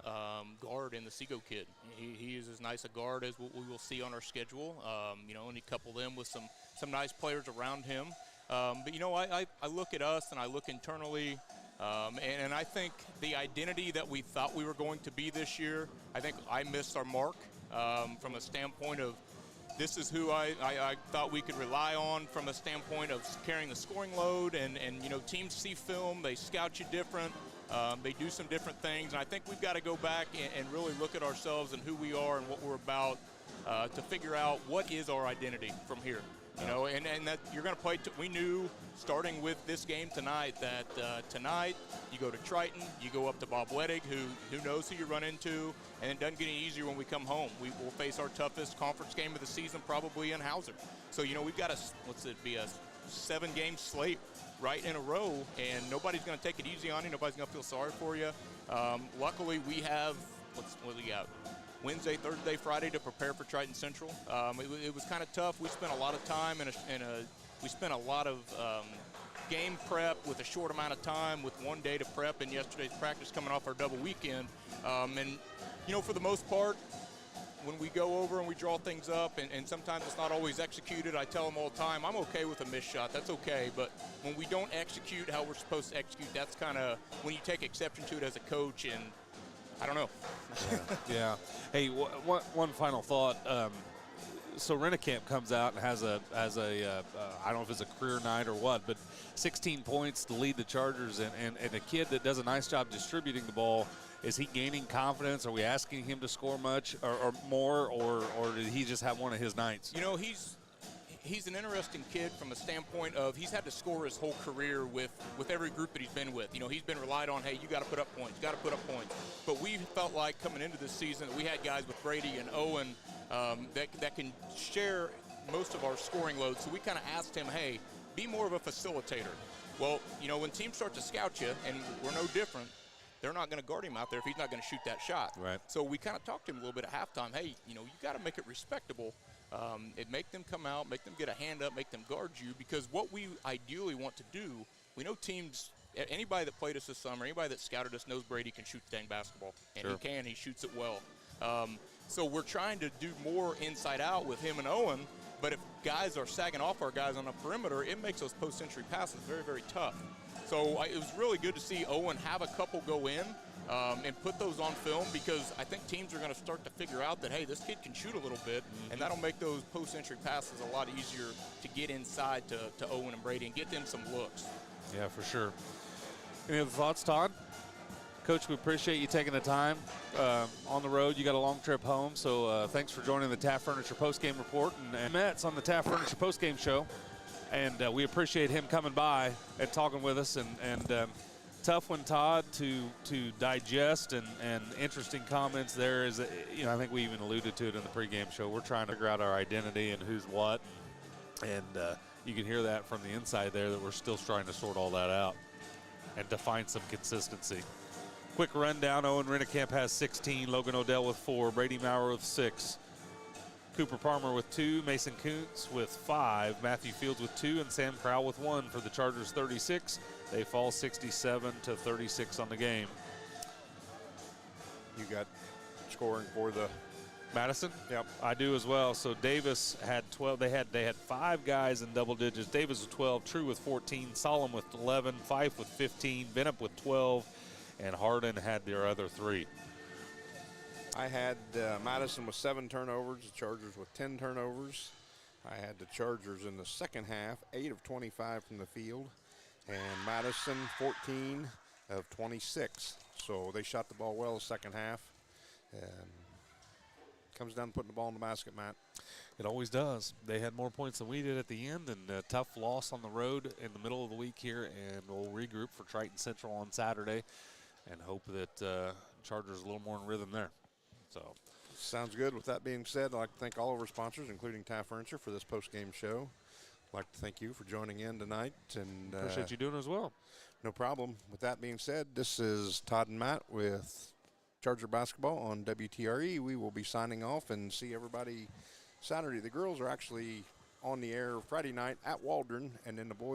guard in the Seago kid. He is as nice a guard as what we will see on our schedule. And you couple them with some nice players around him. But I look at us and I look internally, and I think the identity that we thought we were going to be this year, I think I missed our mark from a standpoint of this is who I thought we could rely on from a standpoint of carrying the scoring load, and teams see film, they scout you different, they do some different things, and I think we've got to go back and really look at ourselves and who we are and what we're about to figure out what is our identity from here. And that you're going to play. We knew starting with this game tonight that tonight you go to Triton, you go up to Bob Wettig, who knows who you run into, and it doesn't get any easier when we come home. We will face our toughest conference game of the season probably in Hauser. So we've got a 7-game slate right in a row, and nobody's going to take it easy on you. Nobody's going to feel sorry for you. Luckily, we have what do we got? Wednesday, Thursday, Friday to prepare for Triton Central. It was kind of tough. We spent a lot of time we spent a lot of game prep with a short amount of time with one day to prep, and yesterday's practice coming off our double weekend. For the most part, when we go over and we draw things up, and sometimes it's not always executed, I tell them all the time, I'm okay with a missed shot. That's okay. But when we don't execute how we're supposed to execute, that's kind of when you take exception to it as a coach, and I don't know. Yeah. Hey, one final thought. So Rennekamp comes out and has a I don't know if it's a career night or what, but 16 points to lead the Chargers, and a kid that does a nice job distributing the ball. Is he gaining confidence? Are we asking him to score much or more, or did he just have one of his nights? He's an interesting kid from a standpoint of he's had to score his whole career with every group that he's been with. He's been relied on, hey, you got to put up points, But we felt like coming into this season that we had guys with Brady and Owen that can share most of our scoring load. So we kind of asked him, hey, be more of a facilitator. Well, when teams start to scout you, and we're no different, they're not going to guard him out there if he's not going to shoot that shot. Right. So we kind of talked to him a little bit at halftime. Hey, you got to make it respectable. Make them come out, make them get a hand up, make them guard you, because what we ideally want to do, we know teams, anybody that played us this summer, anybody that scouted us knows Brady can shoot the dang basketball. And Sure. he shoots it well. So we're trying to do more inside out with him and Owen, but if guys are sagging off our guys on the perimeter, it makes those post-entry passes very, very tough. So it was really good to see Owen have a couple go in and put those on film, because I think teams are going to start to figure out that, hey, this kid can shoot a little bit, and that'll make those post-entry passes a lot easier to get inside to Owen and Brady and get them some looks. Yeah, for sure. Any other thoughts, Todd? Coach, we appreciate you taking the time on the road. You got a long trip home, so thanks for joining the Taft Furniture Postgame Report. And Matt's on the Taft Furniture Postgame Show, and we appreciate him coming by and talking with us. And tough one, Todd, to digest, and interesting comments there. Is I think we even alluded to it in the pregame show. We're trying to figure out our identity and who's what, and you can hear that from the inside there that we're still trying to sort all that out and to find some consistency. Quick rundown, Owen Rennekamp has 16, Logan Odell with 4, Brady Maurer with 6, Cooper Palmer with 2, Mason Kuntz with 5, Matthew Fields with 2, and Sam Crowell with 1 for the Chargers 36. They fall 67-36 on the game. You got scoring for the Madison? Yep. I do as well. So Davis had 12. They had 5 guys in double digits. Davis with 12, True with 14, Solom with 11, Fife with 15, Bennett with 12, and Hardin had their other 3. I had Madison with 7 turnovers, the Chargers with 10 turnovers. I had the Chargers in the second half, 8 of 25 from the field, and Madison 14 of 26. So they shot the ball well the second half. Comes down to putting the ball in the basket, Matt. It always does. They had more points than we did at the end, and a tough loss on the road in the middle of the week here, and we'll regroup for Triton Central on Saturday and hope that Chargers a little more in rhythm there. So, sounds good. With that being said, I'd like to thank all of our sponsors, including Taft Furniture, for this post-game show. I'd like to thank you for joining in tonight. And appreciate you doing it as well. No problem. With that being said, this is Todd and Matt with Charger Basketball on WTRE. We will be signing off and see everybody Saturday. The girls are actually on the air Friday night at Waldron, and then the boys